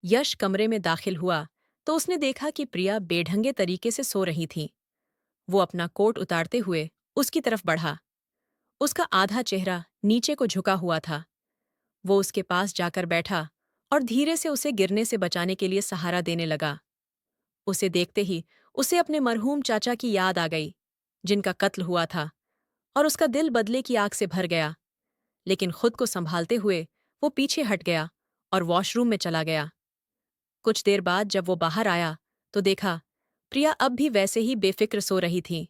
यश कमरे में दाखिल हुआ तो उसने देखा कि प्रिया बेढंगे तरीके से सो रही थी। वो अपना कोट उतारते हुए उसकी तरफ बढ़ा। उसका आधा चेहरा नीचे को झुका हुआ था। वो उसके पास जाकर बैठा और धीरे से उसे गिरने से बचाने के लिए सहारा देने लगा। उसे देखते ही उसे अपने मरहूम चाचा की याद आ गई, जिनका कत्ल हुआ था, और उसका दिल बदले की आग से भर गया। लेकिन खुद को संभालते हुए वो पीछे हट गया और वॉशरूम में चला गया। कुछ देर बाद जब वो बाहर आया तो देखा प्रिया अब भी वैसे ही बेफिक्र सो रही थी।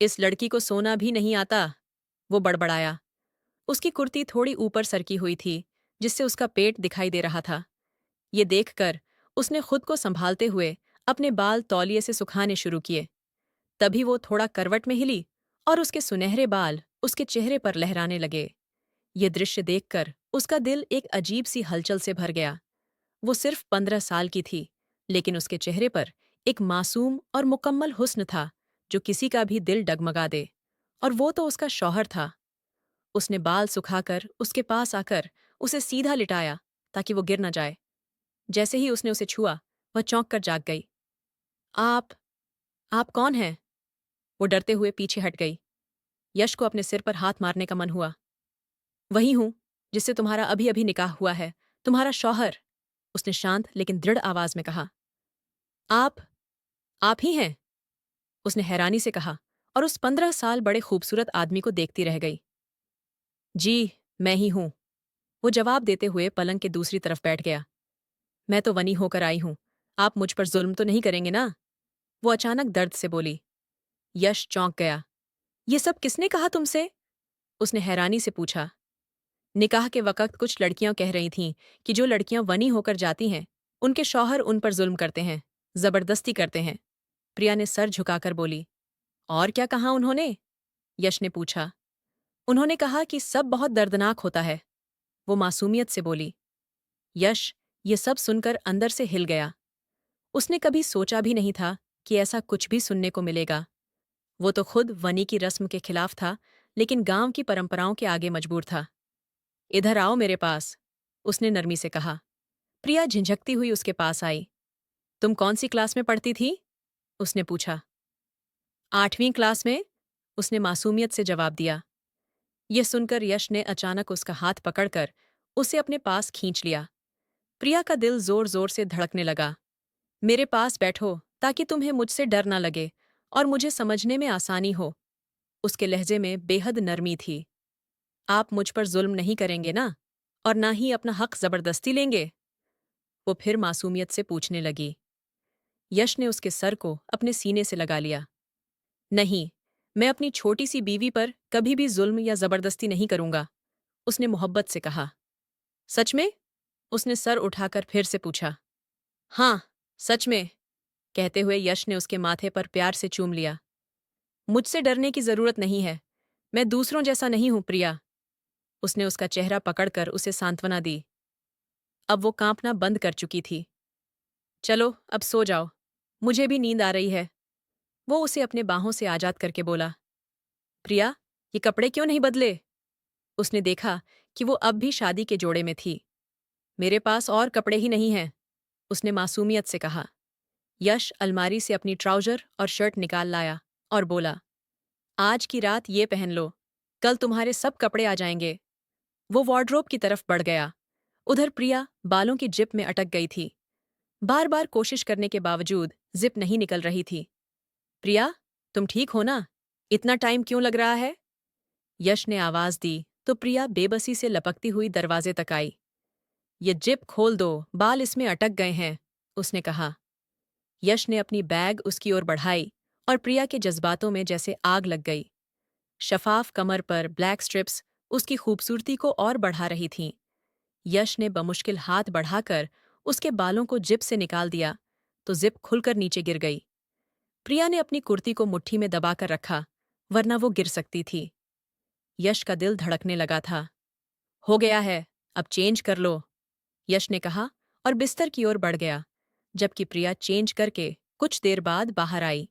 इस लड़की को सोना भी नहीं आता, वो बड़बड़ाया। उसकी कुर्ती थोड़ी ऊपर सरकी हुई थी, जिससे उसका पेट दिखाई दे रहा था। ये देखकर उसने खुद को संभालते हुए अपने बाल तौलिए से सुखाने शुरू किए। तभी वो थोड़ा करवट में हिली और उसके सुनहरे बाल उसके चेहरे पर लहराने लगे। ये दृश्य देखकर उसका दिल एक अजीब सी हलचल से भर गया। वो सिर्फ 15 साल की थी, लेकिन उसके चेहरे पर एक मासूम और मुकम्मल हुस्न था जो किसी का भी दिल डगमगा दे। और वो तो उसका शौहर था। उसने बाल सुखाकर उसके पास आकर उसे सीधा लिटाया ताकि वो गिर न जाए। जैसे ही उसने उसे छुआ, वह चौंक कर जाग गई। आप आप कौन हैं? वो डरते हुए पीछे हट गई। यश को अपने सिर पर हाथ मारने का मन हुआ। वही हूं जिससे तुम्हारा अभी अभी निकाह हुआ है, तुम्हारा शौहर, उसने शांत लेकिन दृढ़ आवाज में कहा। आप आप ही हैं? उसने हैरानी से कहा और उस 15 साल बड़े खूबसूरत आदमी को देखती रह गई। जी, मैं ही हूं, वो जवाब देते हुए पलंग के दूसरी तरफ बैठ गया। मैं तो वनी होकर आई हूं, आप मुझ पर जुल्म तो नहीं करेंगे ना? वो अचानक दर्द से बोली। यश चौंक गया। ये सब किसने कहा तुमसे? उसने हैरानी से पूछा। निकाह के वक़्त कुछ लड़कियां कह रही थीं कि जो लड़कियां वनी होकर जाती हैं, उनके शौहर उन पर जुल्म करते हैं, जबरदस्ती करते हैं। प्रिया ने सर झुकाकर बोली। और क्या कहा उन्होंने? यश ने पूछा। उन्होंने कहा कि सब बहुत दर्दनाक होता है, वो मासूमियत से बोली। यश ये सब सुनकर अंदर से हिल गया। उसने कभी सोचा भी नहीं था कि ऐसा कुछ भी सुनने को मिलेगा। वो तो खुद वनी की रस्म के खिलाफ था, लेकिन गांव की परंपराओं के आगे मजबूर था। इधर आओ मेरे पास, उसने नरमी से कहा। प्रिया झिझकती हुई उसके पास आई। तुम कौन सी क्लास में पढ़ती थी? उसने पूछा। 8वीं क्लास में, उसने मासूमियत से जवाब दिया। यह सुनकर यश ने अचानक उसका हाथ पकड़कर उसे अपने पास खींच लिया। प्रिया का दिल जोर जोर से धड़कने लगा। मेरे पास बैठो ताकि तुम्हें मुझसे डर ना लगे और मुझे समझने में आसानी हो। उसके लहजे में बेहद नरमी थी। आप मुझ पर जुल्म नहीं करेंगे ना? और ना ही अपना हक जबरदस्ती लेंगे? वो फिर मासूमियत से पूछने लगी। यश ने उसके सर को अपने सीने से लगा लिया। नहीं, मैं अपनी छोटी सी बीवी पर कभी भी जुल्म या जबरदस्ती नहीं करूंगा, उसने मोहब्बत से कहा। सच में? उसने सर उठाकर फिर से पूछा। हाँ, सच में, कहते हुए यश ने उसके माथे पर प्यार से चूम लिया। मुझसे डरने की जरूरत नहीं है, मैं दूसरों जैसा नहीं हूं प्रिया। उसने उसका चेहरा पकड़कर उसे सांत्वना दी। अब वो कांपना बंद कर चुकी थी। चलो अब सो जाओ, मुझे भी नींद आ रही है, वो उसे अपने बाहों से आजाद करके बोला। प्रिया, ये कपड़े क्यों नहीं बदले? उसने देखा कि वो अब भी शादी के जोड़े में थी। मेरे पास और कपड़े ही नहीं हैं, उसने मासूमियत से कहा। यश अलमारी से अपनी ट्राउजर और शर्ट निकाल लाया और बोला। आज की रात ये पहन लो, कल तुम्हारे सब कपड़े आ जाएंगे। वो वार्डरोब की तरफ बढ़ गया। उधर प्रिया बालों की जिप में अटक गई थी। बार बार कोशिश करने के बावजूद जिप नहीं निकल रही थी। प्रिया, तुम ठीक हो ना? इतना टाइम क्यों लग रहा है? यश ने आवाज दी तो प्रिया बेबसी से लपकती हुई दरवाजे तक आई। ये जिप खोल दो, बाल इसमें अटक गए हैं, उसने कहा। यश ने अपनी बैग उसकी ओर बढ़ाई और प्रिया के जज्बातों में जैसे आग लग गई। शफाफ कमर पर ब्लैक स्ट्रिप्स उसकी खूबसूरती को और बढ़ा रही थीं। यश ने बमुश्किल हाथ बढ़ाकर उसके बालों को जिप से निकाल दिया तो जिप खुलकर नीचे गिर गई। प्रिया ने अपनी कुर्ती को मुट्ठी में दबाकर रखा, वरना वो गिर सकती थी। यश का दिल धड़कने लगा था। हो गया है, अब चेंज कर लो, यश ने कहा और बिस्तर की ओर बढ़ गया, जबकि प्रिया चेंज करके कुछ देर बाद बाहर आई।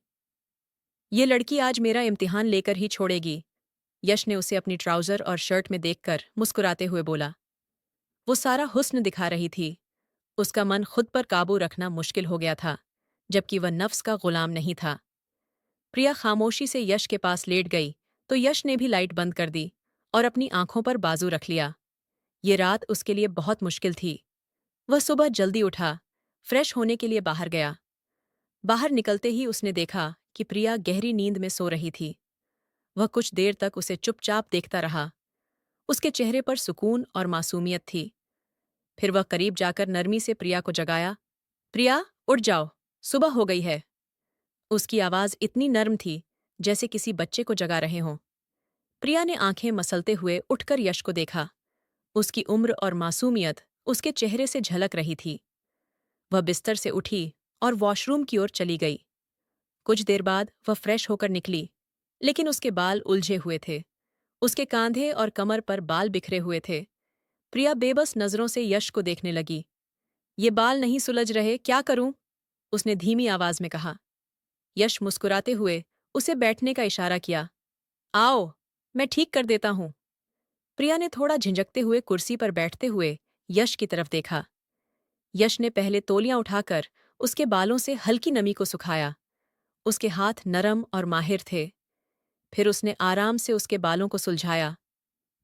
ये लड़की आज मेरा इम्तिहान लेकर ही छोड़ेगी, यश ने उसे अपनी ट्राउजर और शर्ट में देखकर मुस्कुराते हुए बोला। वो सारा हुस्न दिखा रही थी। उसका मन खुद पर काबू रखना मुश्किल हो गया था, जबकि वह नफ्स का गुलाम नहीं था। प्रिया खामोशी से यश के पास लेट गई, तो यश ने भी लाइट बंद कर दी और अपनी आंखों पर बाजू रख लिया। ये रात उसके लिए बहुत मुश्किल थी। वह सुबह जल्दी उठा, फ्रेश होने के लिए बाहर गया। बाहर निकलते ही उसने देखा कि प्रिया गहरी नींद में सो रही थी। वह कुछ देर तक उसे चुपचाप देखता रहा। उसके चेहरे पर सुकून और मासूमियत थी। फिर वह करीब जाकर नरमी से प्रिया को जगाया। प्रिया, उठ जाओ, सुबह हो गई है। उसकी आवाज इतनी नर्म थी, जैसे किसी बच्चे को जगा रहे हों। प्रिया ने आंखें मसलते हुए उठकर यश को देखा। उसकी उम्र और मासूमियत उसके चेहरे से झलक रही थी। वह बिस्तर से उठी और वॉशरूम की ओर चली गई। कुछ देर बाद वह फ्रेश होकर निकली, लेकिन उसके बाल उलझे हुए थे। उसके कांधे और कमर पर बाल बिखरे हुए थे। प्रिया बेबस नजरों से यश को देखने लगी। ये बाल नहीं सुलझ रहे, क्या करूं? उसने धीमी आवाज में कहा। यश मुस्कुराते हुए उसे बैठने का इशारा किया। आओ, मैं ठीक कर देता हूं। प्रिया ने थोड़ा झिंझकते हुए कुर्सी पर बैठते हुए यश की तरफ देखा। यश ने पहले तौलियां उठाकर उसके बालों से हल्की नमी को सुखाया। उसके हाथ नरम और माहिर थे। फिर उसने आराम से उसके बालों को सुलझाया।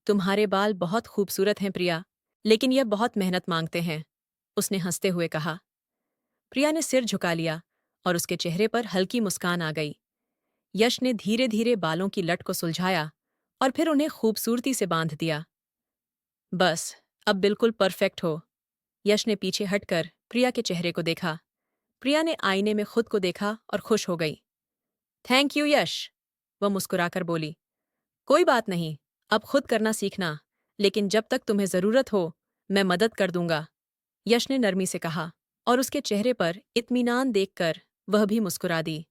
तुम्हारे बाल बहुत खूबसूरत हैं प्रिया, लेकिन यह बहुत मेहनत मांगते हैं, उसने हंसते हुए कहा। प्रिया ने सिर झुका लिया और उसके चेहरे पर हल्की मुस्कान आ गई। यश ने धीरे धीरे बालों की लट को सुलझाया और फिर उन्हें खूबसूरती से बांध दिया। बस, अब बिल्कुल परफेक्ट हो। यश ने पीछे हटकर प्रिया के चेहरे को देखा। प्रिया ने आईने में खुद को देखा और खुश हो गई। थैंक यू यश, वह मुस्कुराकर बोली। कोई बात नहीं, अब खुद करना सीखना, लेकिन जब तक तुम्हें जरूरत हो, मैं मदद कर दूंगा, यश ने नरमी से कहा और उसके चेहरे पर इत्मीनान देखकर वह भी मुस्कुरा दी।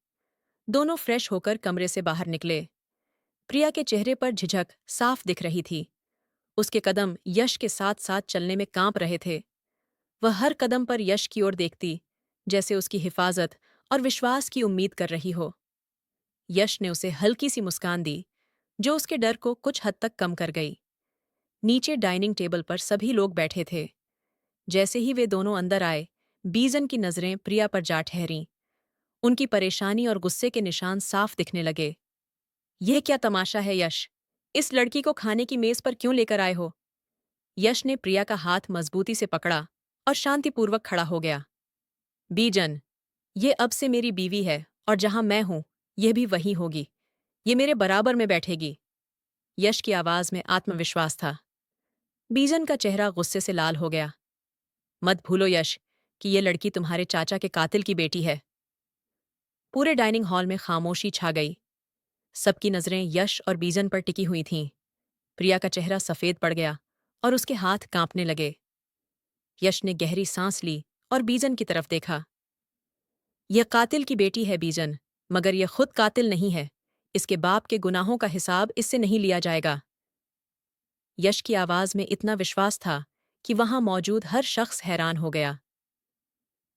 दोनों फ्रेश होकर कमरे से बाहर निकले। प्रिया के चेहरे पर झिझक साफ दिख रही थी। उसके कदम यश के साथ साथ चलने में कांप रहे थे। वह हर कदम पर यश की ओर देखती, जैसे उसकी हिफाजत और विश्वास की उम्मीद कर रही हो। यश ने उसे हल्की सी मुस्कान दी, जो उसके डर को कुछ हद तक कम कर गई। नीचे डाइनिंग टेबल पर सभी लोग बैठे थे। जैसे ही वे दोनों अंदर आए, बीजन की नजरें प्रिया पर जा ठहरीं। उनकी परेशानी और गुस्से के निशान साफ दिखने लगे। यह क्या तमाशा है यश? इस लड़की को खाने की मेज पर क्यों लेकर आए हो? यश ने प्रिया का हाथ मजबूती से पकड़ा और शांतिपूर्वक खड़ा हो गया। बीजन, ये अब से मेरी बीवी है और जहां मैं हूं, यह भी वहीं होगी। ये मेरे बराबर में बैठेगी। यश की आवाज में आत्मविश्वास था। बीजन का चेहरा गुस्से से लाल हो गया। मत भूलो यश कि ये लड़की तुम्हारे चाचा के कातिल की बेटी है। पूरे डाइनिंग हॉल में खामोशी छा गई। सबकी नजरें यश और बीजन पर टिकी हुई थीं। प्रिया का चेहरा सफेद पड़ गया और उसके हाथ कांपने लगे। यश ने गहरी सांस ली और बीजन की तरफ देखा। यह कातिल की बेटी है बीजन, मगर यह खुद कातिल नहीं है। इसके बाप के गुनाहों का हिसाब इससे नहीं लिया जाएगा। यश की आवाज में इतना विश्वास था कि वहां मौजूद हर शख्स हैरान हो गया।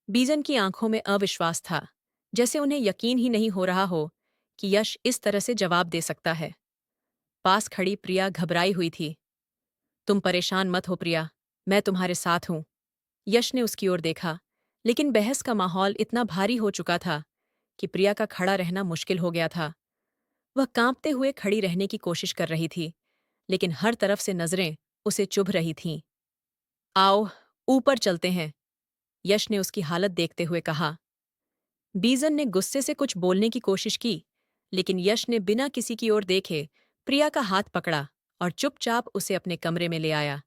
बीजन की आंखों में अविश्वास था, जैसे उन्हें यकीन ही नहीं हो रहा हो कि यश इस तरह से जवाब दे सकता है। पास खड़ी प्रिया घबराई हुई थी। तुम परेशान मत हो प्रिया, मैं तुम्हारे साथ हूं। यश ने उसकी ओर देखा, लेकिन बहस का माहौल इतना भारी हो चुका था कि प्रिया का खड़ा रहना मुश्किल हो गया था। वह कांपते हुए खड़ी रहने की कोशिश कर रही थी, लेकिन हर तरफ से नजरें उसे चुभ रही थीं। आओ, ऊपर चलते हैं, यश ने उसकी हालत देखते हुए कहा। बीजन ने गुस्से से कुछ बोलने की कोशिश की, लेकिन यश ने बिना किसी की ओर देखे प्रिया का हाथ पकड़ा और चुपचाप उसे अपने कमरे में ले आया।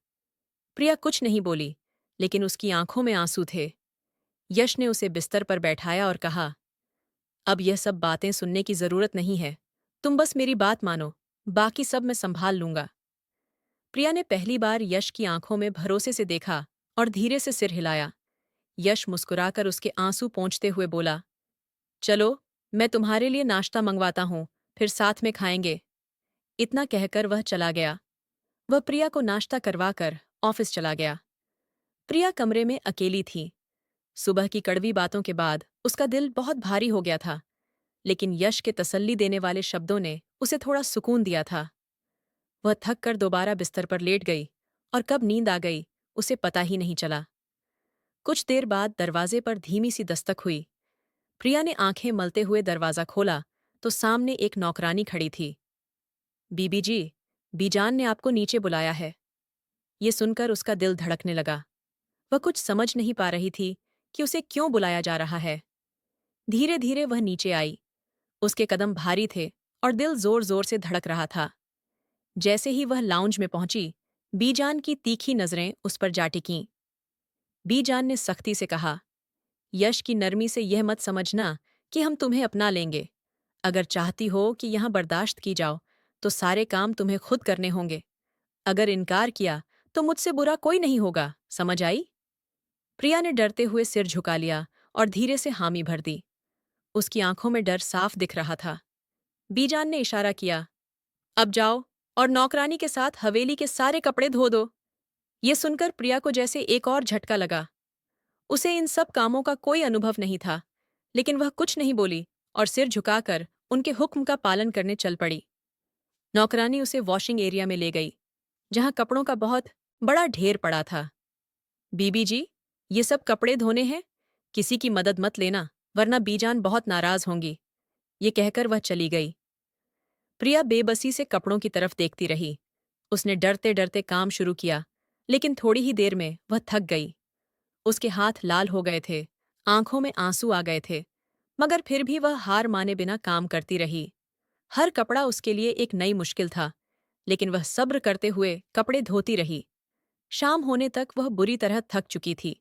प्रिया कुछ नहीं बोली, लेकिन उसकी आंखों में आंसू थे। यश ने उसे बिस्तर पर बैठाया और कहा, अब यह सब बातें सुनने की जरूरत नहीं है। तुम बस मेरी बात मानो, बाकी सब मैं संभाल लूंगा। प्रिया ने पहली बार यश की आंखों में भरोसे से देखा और धीरे से सिर हिलाया। यश मुस्कुराकर उसके आंसू पोंछते हुए बोला, चलो, मैं तुम्हारे लिए नाश्ता मंगवाता हूं, फिर साथ में खाएंगे। इतना कहकर वह चला गया। वह प्रिया को नाश्ता करवाकर ऑफिस चला गया। प्रिया कमरे में अकेली थी। सुबह की कड़वी बातों के बाद उसका दिल बहुत भारी हो गया था, लेकिन यश के तसल्ली देने वाले शब्दों ने उसे थोड़ा सुकून दिया था। वह थक कर दोबारा बिस्तर पर लेट गई और कब नींद आ गई, उसे पता ही नहीं चला। कुछ देर बाद दरवाजे पर धीमी सी दस्तक हुई। प्रिया ने आंखें मलते हुए दरवाजा खोला तो सामने एक नौकरानी खड़ी थी। बीबी जी, बीजान ने आपको नीचे बुलाया है। ये सुनकर उसका दिल धड़कने लगा। वह कुछ समझ नहीं पा रही थी कि उसे क्यों बुलाया जा रहा है। धीरे धीरे वह नीचे आई। उसके कदम भारी थे और दिल जोर जोर से धड़क रहा था। जैसे ही वह लाउंज में पहुंची, बीजान की तीखी नजरें उस पर जा टिकीं। बीजान ने सख्ती से कहा, यश की नरमी से यह मत समझना कि हम तुम्हें अपना लेंगे। अगर चाहती हो कि यहां बर्दाश्त की जाओ तो सारे काम तुम्हें खुद करने होंगे। अगर इनकार किया तो मुझसे बुरा कोई नहीं होगा, समझ आई? प्रिया ने डरते हुए सिर झुका लिया और धीरे से हामी भर दी। उसकी आंखों में डर साफ दिख रहा था। बीजान ने इशारा किया, अब जाओ और नौकरानी के साथ हवेली के सारे कपड़े धो दो। ये सुनकर प्रिया को जैसे एक और झटका लगा। उसे इन सब कामों का कोई अनुभव नहीं था, लेकिन वह कुछ नहीं बोली और सिर झुकाकर उनके हुक्म का पालन करने चल पड़ी। नौकरानी उसे वॉशिंग एरिया में ले गई, जहां कपड़ों का बहुत बड़ा ढेर पड़ा था। बीबी जी, ये सब कपड़े धोने हैं, किसी की मदद मत लेना, वरना बीजान बहुत नाराज होंगी। ये कहकर वह चली गई। प्रिया बेबसी से कपड़ों की तरफ देखती रही। उसने डरते डरते काम शुरू किया, लेकिन थोड़ी ही देर में वह थक गई। उसके हाथ लाल हो गए थे, आंखों में आंसू आ गए थे, मगर फिर भी वह हार माने बिना काम करती रही। हर कपड़ा उसके लिए एक नई मुश्किल था, लेकिन वह सब्र करते हुए कपड़े धोती रही। शाम होने तक वह बुरी तरह थक चुकी थी।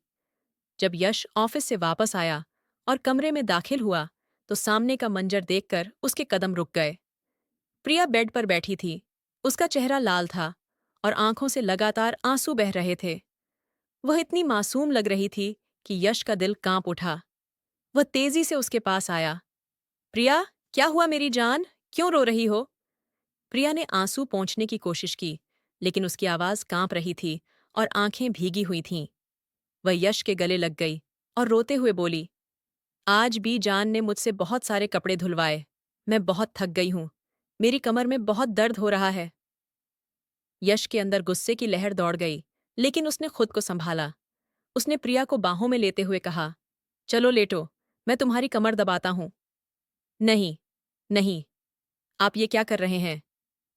जब यश ऑफिस से वापस आया और कमरे में दाखिल हुआ, तो सामने का मंजर देखकर उसके कदम रुक गए। प्रिया बेड पर बैठी थी। उसका चेहरा लाल था और आंखों से लगातार आंसू बह रहे थे। वह इतनी मासूम लग रही थी कि यश का दिल कांप उठा। वह तेजी से उसके पास आया। प्रिया, क्या हुआ मेरी जान? क्यों रो रही हो? प्रिया ने आंसू पोंछने की कोशिश की, लेकिन उसकी आवाज कांप रही थी और आंखें भीगी हुई थीं। वह यश के गले लग गई और रोते हुए बोली, आज भी जान ने मुझसे बहुत सारे कपड़े धुलवाए। मैं बहुत थक गई हूं। मेरी कमर में बहुत दर्द हो रहा है। यश के अंदर गुस्से की लहर दौड़ गई, लेकिन उसने खुद को संभाला। उसने प्रिया को बाहों में लेते हुए कहा, चलो लेटो, मैं तुम्हारी कमर दबाता हूं। नहीं, नहीं, आप ये क्या कर रहे हैं?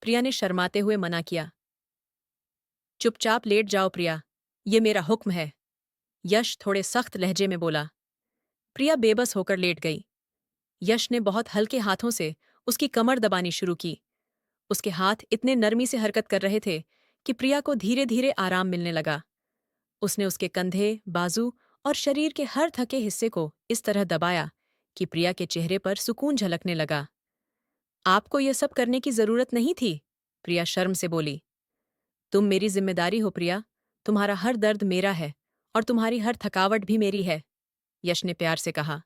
प्रिया ने शर्माते हुए मना किया। चुपचाप लेट जाओ प्रिया, ये मेरा हुक्म है। यश थोड़े सख्त लहजे में बोला। प्रिया बेबस होकर लेट गई। यश ने बहुत हल्के हाथों से उसकी कमर दबानी शुरू की। उसके हाथ इतने नरमी से हरकत कर रहे थे कि प्रिया को धीरे धीरे आराम मिलने लगा। उसने उसके कंधे, बाजू और शरीर के हर थके हिस्से को इस तरह दबाया कि प्रिया के चेहरे पर सुकून झलकने लगा। आपको यह सब करने की जरूरत नहीं थी, प्रिया शर्म से बोली। तुम मेरी जिम्मेदारी हो प्रिया, तुम्हारा हर दर्द मेरा है और तुम्हारी हर थकावट भी मेरी है, यश ने प्यार से कहा।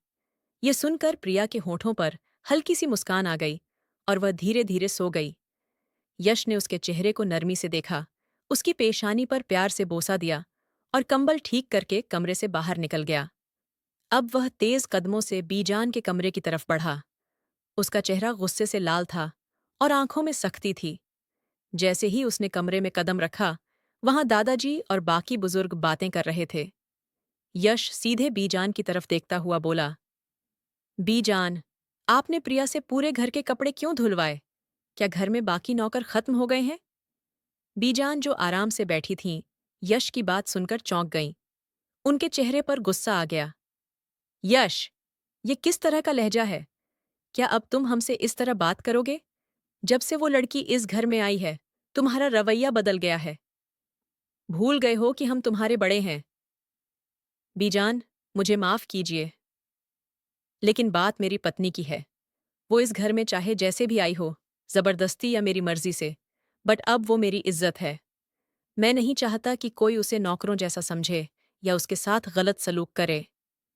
यह सुनकर प्रिया के होठों पर हल्की सी मुस्कान आ गई और वह धीरे धीरे सो गई। यश ने उसके चेहरे को नरमी से देखा, उसकी पेशानी पर प्यार से बोसा दिया और कंबल ठीक करके कमरे से बाहर निकल गया। अब वह तेज कदमों से बीजान के कमरे की तरफ बढ़ा। उसका चेहरा गुस्से से लाल था और आंखों में सख्ती थी। जैसे ही उसने कमरे में कदम रखा, वहां दादाजी और बाकी बुजुर्ग बातें कर रहे थे। यश सीधे बीजान की तरफ देखता हुआ बोला, बीजान, आपने प्रिया से पूरे घर के कपड़े क्यों धुलवाए? क्या घर में बाकी नौकर खत्म हो गए हैं? बीजान, जो आराम से बैठी थीं, यश की बात सुनकर चौंक गईं। उनके चेहरे पर गुस्सा आ गया। यश, ये किस तरह का लहजा है? क्या अब तुम हमसे इस तरह बात करोगे? जब से वो लड़की इस घर में आई है, तुम्हारा रवैया बदल गया है। भूल गए हो कि हम तुम्हारे बड़े हैं। बीजान, मुझे माफ कीजिए, लेकिन बात मेरी पत्नी की है। वो इस घर में चाहे जैसे भी आई हो, जबरदस्ती या मेरी मर्जी से, बट अब वो मेरी इज्जत है। मैं नहीं चाहता कि कोई उसे नौकरों जैसा समझे या उसके साथ गलत सलूक करे।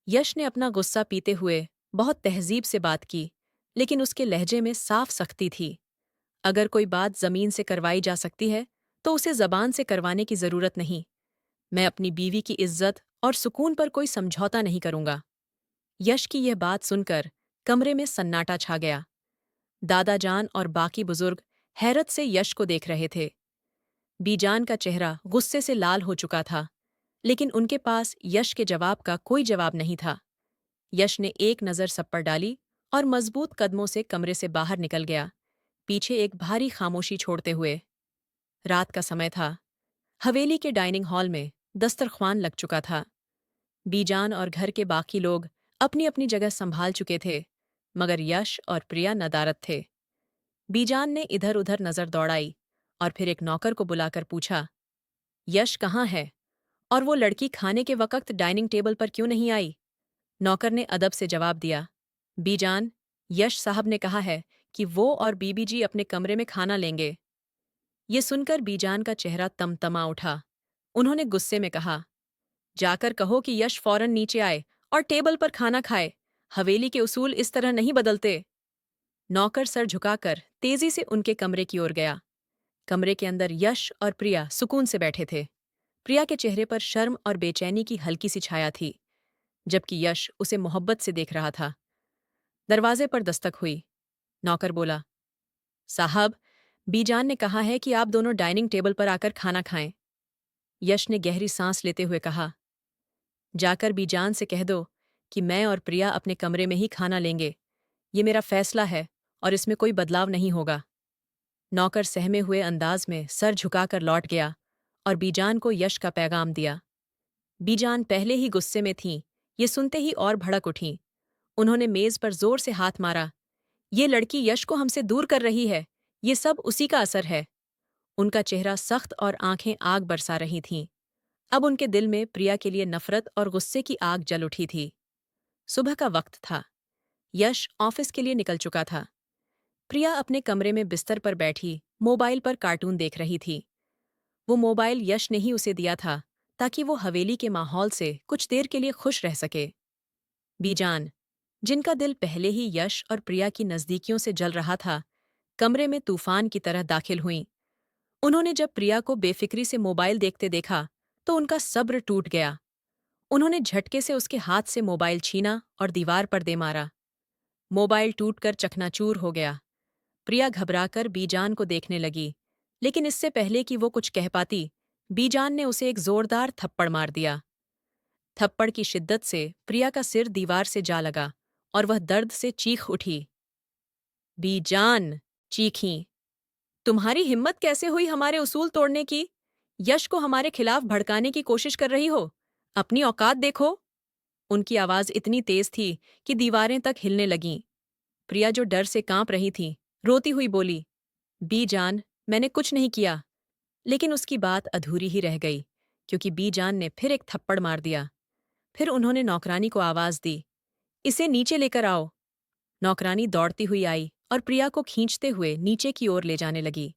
यश ने अपना गुस्सा पीते हुए बहुत तहजीब से बात की, लेकिन उसके लहजे में साफ सख्ती थी। अगर कोई बात जमीन से करवाई जा सकती है, तो उसे जबान से करवाने की जरूरत नहीं। मैं अपनी बीवी की इज्जत और सुकून पर कोई समझौता नहीं करूंगा। यश की यह बात सुनकर कमरे में सन्नाटा छा गया। दादाजान और बाकी बुजुर्ग हैरत से यश को देख रहे थे। बीजान का चेहरा गुस्से से लाल हो चुका था, लेकिन उनके पास यश के जवाब का कोई जवाब नहीं था। यश ने एक नज़र सब पर डाली और मजबूत कदमों से कमरे से बाहर निकल गया, पीछे एक भारी खामोशी छोड़ते हुए। रात का समय था। हवेली के डाइनिंग हॉल में दस्तरख्वान लग चुका था। बीजान और घर के बाकी लोग अपनी अपनी जगह संभाल चुके थे, मगर यश और प्रिया नदारद थे। बीजान ने इधर उधर नजर दौड़ाई और फिर एक नौकर को बुलाकर पूछा, यश कहाँ है? और वो लड़की खाने के वक्त डाइनिंग टेबल पर क्यों नहीं आई? नौकर ने अदब से जवाब दिया, बीजान, यश साहब ने कहा है कि वो और बीबी जी अपने कमरे में खाना लेंगे। ये सुनकर बीजान का चेहरा तमतमा उठा। उन्होंने गुस्से में कहा, जाकर कहो कि यश फौरन नीचे आए और टेबल पर खाना खाए। हवेली के उसूल इस तरह नहीं बदलते। नौकर सर झुकाकर तेजी से उनके कमरे की ओर गया। कमरे के अंदर यश और प्रिया सुकून से बैठे थे। प्रिया के चेहरे पर शर्म और बेचैनी की हल्की सी छाया थी, जबकि यश उसे मोहब्बत से देख रहा था। दरवाजे पर दस्तक हुई। नौकर बोला, साहब, बीजान ने कहा है कि आप दोनों डाइनिंग टेबल पर आकर खाना खाएं। यश ने गहरी सांस लेते हुए कहा, जाकर बीजान से कह दो कि मैं और प्रिया अपने कमरे में ही खाना लेंगे। ये मेरा फैसला है और इसमें कोई बदलाव नहीं होगा। नौकर सहमे हुए अंदाज में सर झुकाकर लौट गया और बीजान को यश का पैगाम दिया। बीजान पहले ही गुस्से में थीं, ये सुनते ही और भड़क उठीं। उन्होंने मेज पर जोर से हाथ मारा। ये लड़की यश को हमसे दूर कर रही है। ये सब उसी का असर है। उनका चेहरा सख्त और आंखें आग बरसा रही थीं। अब उनके दिल में प्रिया के लिए नफरत और गुस्से की आग जल उठी थी। सुबह का वक्त था। यश ऑफिस के लिए निकल चुका था। प्रिया अपने कमरे में बिस्तर पर बैठी मोबाइल पर कार्टून देख रही थी। वो मोबाइल यश ने ही उसे दिया था ताकि वो हवेली के माहौल से कुछ देर के लिए खुश रह सके। बीजान, जिनका दिल पहले ही यश और प्रिया की नज़दीकियों से जल रहा था, कमरे में तूफान की तरह दाखिल हुईं। उन्होंने जब प्रिया को बेफिक्री से मोबाइल देखते देखा तो उनका सब्र टूट गया। उन्होंने झटके से उसके हाथ से मोबाइल छीना और दीवार पर दे मारा। मोबाइल टूटकर चकनाचूर हो गया। प्रिया घबराकर बीजान को देखने लगी, लेकिन इससे पहले कि वो कुछ कह पाती, बीजान ने उसे एक जोरदार थप्पड़ मार दिया। थप्पड़ की शिद्दत से प्रिया का सिर दीवार से जा लगा और वह दर्द से चीख उठी। बीजान, चीखीं, तुम्हारी हिम्मत कैसे हुई हमारे उसूल तोड़ने की? यश को हमारे खिलाफ भड़काने की कोशिश कर रही हो? अपनी औकात देखो। उनकी आवाज इतनी तेज थी कि दीवारें तक हिलने लगीं। प्रिया, जो डर से कांप रही थी, रोती हुई बोली, बीजान, मैंने कुछ नहीं किया। लेकिन उसकी बात अधूरी ही रह गई, क्योंकि बीजान ने फिर एक थप्पड़ मार दिया। फिर उन्होंने नौकरानी को आवाज दी, इसे नीचे लेकर आओ। नौकरानी दौड़ती हुई आई और प्रिया को खींचते हुए नीचे की ओर ले जाने लगी।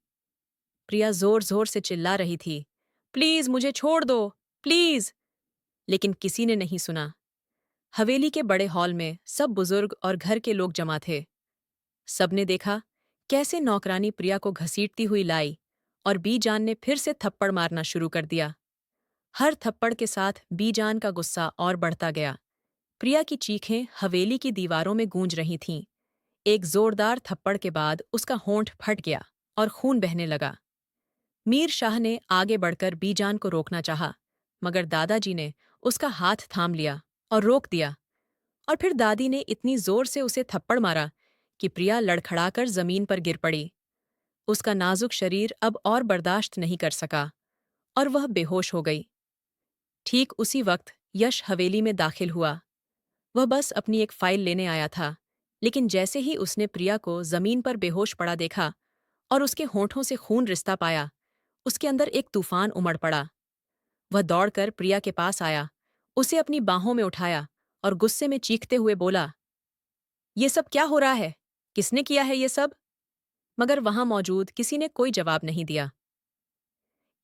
प्रिया जोर जोर से चिल्ला रही थी, प्लीज मुझे छोड़ दो, प्लीज। लेकिन किसी ने नहीं सुना। हवेली के बड़े हॉल में सब बुजुर्ग और घर के लोग जमा थे। सबने देखा कैसे नौकरानी प्रिया को घसीटती हुई लाई और बीजान ने फिर से थप्पड़ मारना शुरू कर दिया। हर थप्पड़ के साथ बीजान का गुस्सा और बढ़ता गया। प्रिया की चीखें हवेली की दीवारों में गूंज रही थीं। एक जोरदार थप्पड़ के बाद उसका होंठ फट गया और खून बहने लगा। मीर शाह ने आगे बढ़कर बीजान को रोकना चाहा, मगर दादाजी ने उसका हाथ थाम लिया और रोक दिया। और फिर दादी ने इतनी जोर से उसे थप्पड़ मारा कि प्रिया लड़खड़ाकर जमीन पर गिर पड़ी। उसका नाजुक शरीर अब और बर्दाश्त नहीं कर सका और वह बेहोश हो गई। ठीक उसी वक्त यश हवेली में दाखिल हुआ। वह बस अपनी एक फाइल लेने आया था, लेकिन जैसे ही उसने प्रिया को जमीन पर बेहोश पड़ा देखा और उसके होंठों से खून रिसता पाया, उसके अंदर एक तूफान उमड़ पड़ा। वह दौड़कर प्रिया के पास आया, उसे अपनी बाहों में उठाया और गुस्से में चीखते हुए बोला, ये सब क्या हो रहा है? किसने किया है ये सब? मगर वहां मौजूद किसी ने कोई जवाब नहीं दिया।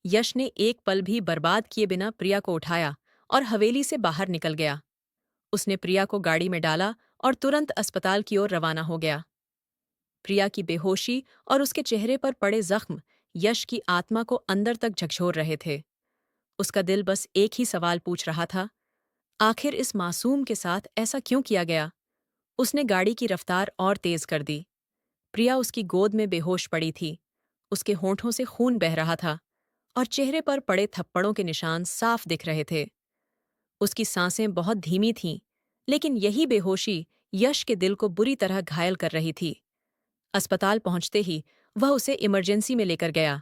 यश ने एक पल भी बर्बाद किए बिना प्रिया को उठाया और हवेली से बाहर निकल गया। उसने प्रिया को गाड़ी में डाला और तुरंत अस्पताल की ओर रवाना हो गया। प्रिया की बेहोशी और उसके चेहरे पर पड़े जख्म यश की आत्मा को अंदर तक झकझोर रहे थे। उसका दिल बस एक ही सवाल पूछ रहा था, आखिर इस मासूम के साथ ऐसा क्यों किया गया? उसने गाड़ी की रफ्तार और तेज कर दी। प्रिया उसकी गोद में बेहोश पड़ी थी। उसके होंठों से खून बह रहा था और चेहरे पर पड़े थप्पड़ों के निशान साफ दिख रहे थे। उसकी सांसें बहुत धीमी थीं, लेकिन यही बेहोशी यश के दिल को बुरी तरह घायल कर रही थी। अस्पताल पहुंचते ही वह उसे इमरजेंसी में लेकर गया।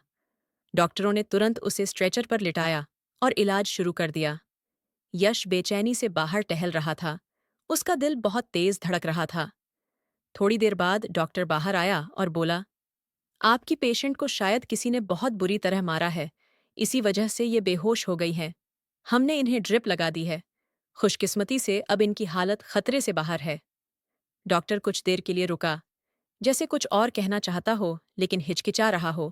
डॉक्टरों ने तुरंत उसे स्ट्रेचर पर लिटाया और इलाज शुरू कर दिया। यश बेचैनी से बाहर टहल रहा था। उसका दिल बहुत तेज धड़क रहा था। थोड़ी देर बाद डॉक्टर बाहर आया और बोला, आपकी पेशेंट को शायद किसी ने बहुत बुरी तरह मारा है, इसी वजह से ये बेहोश हो गई हैं। हमने इन्हें ड्रिप लगा दी है। खुशकिस्मती से अब इनकी हालत खतरे से बाहर है। डॉक्टर कुछ देर के लिए रुका, जैसे कुछ और कहना चाहता हो लेकिन हिचकिचा रहा हो।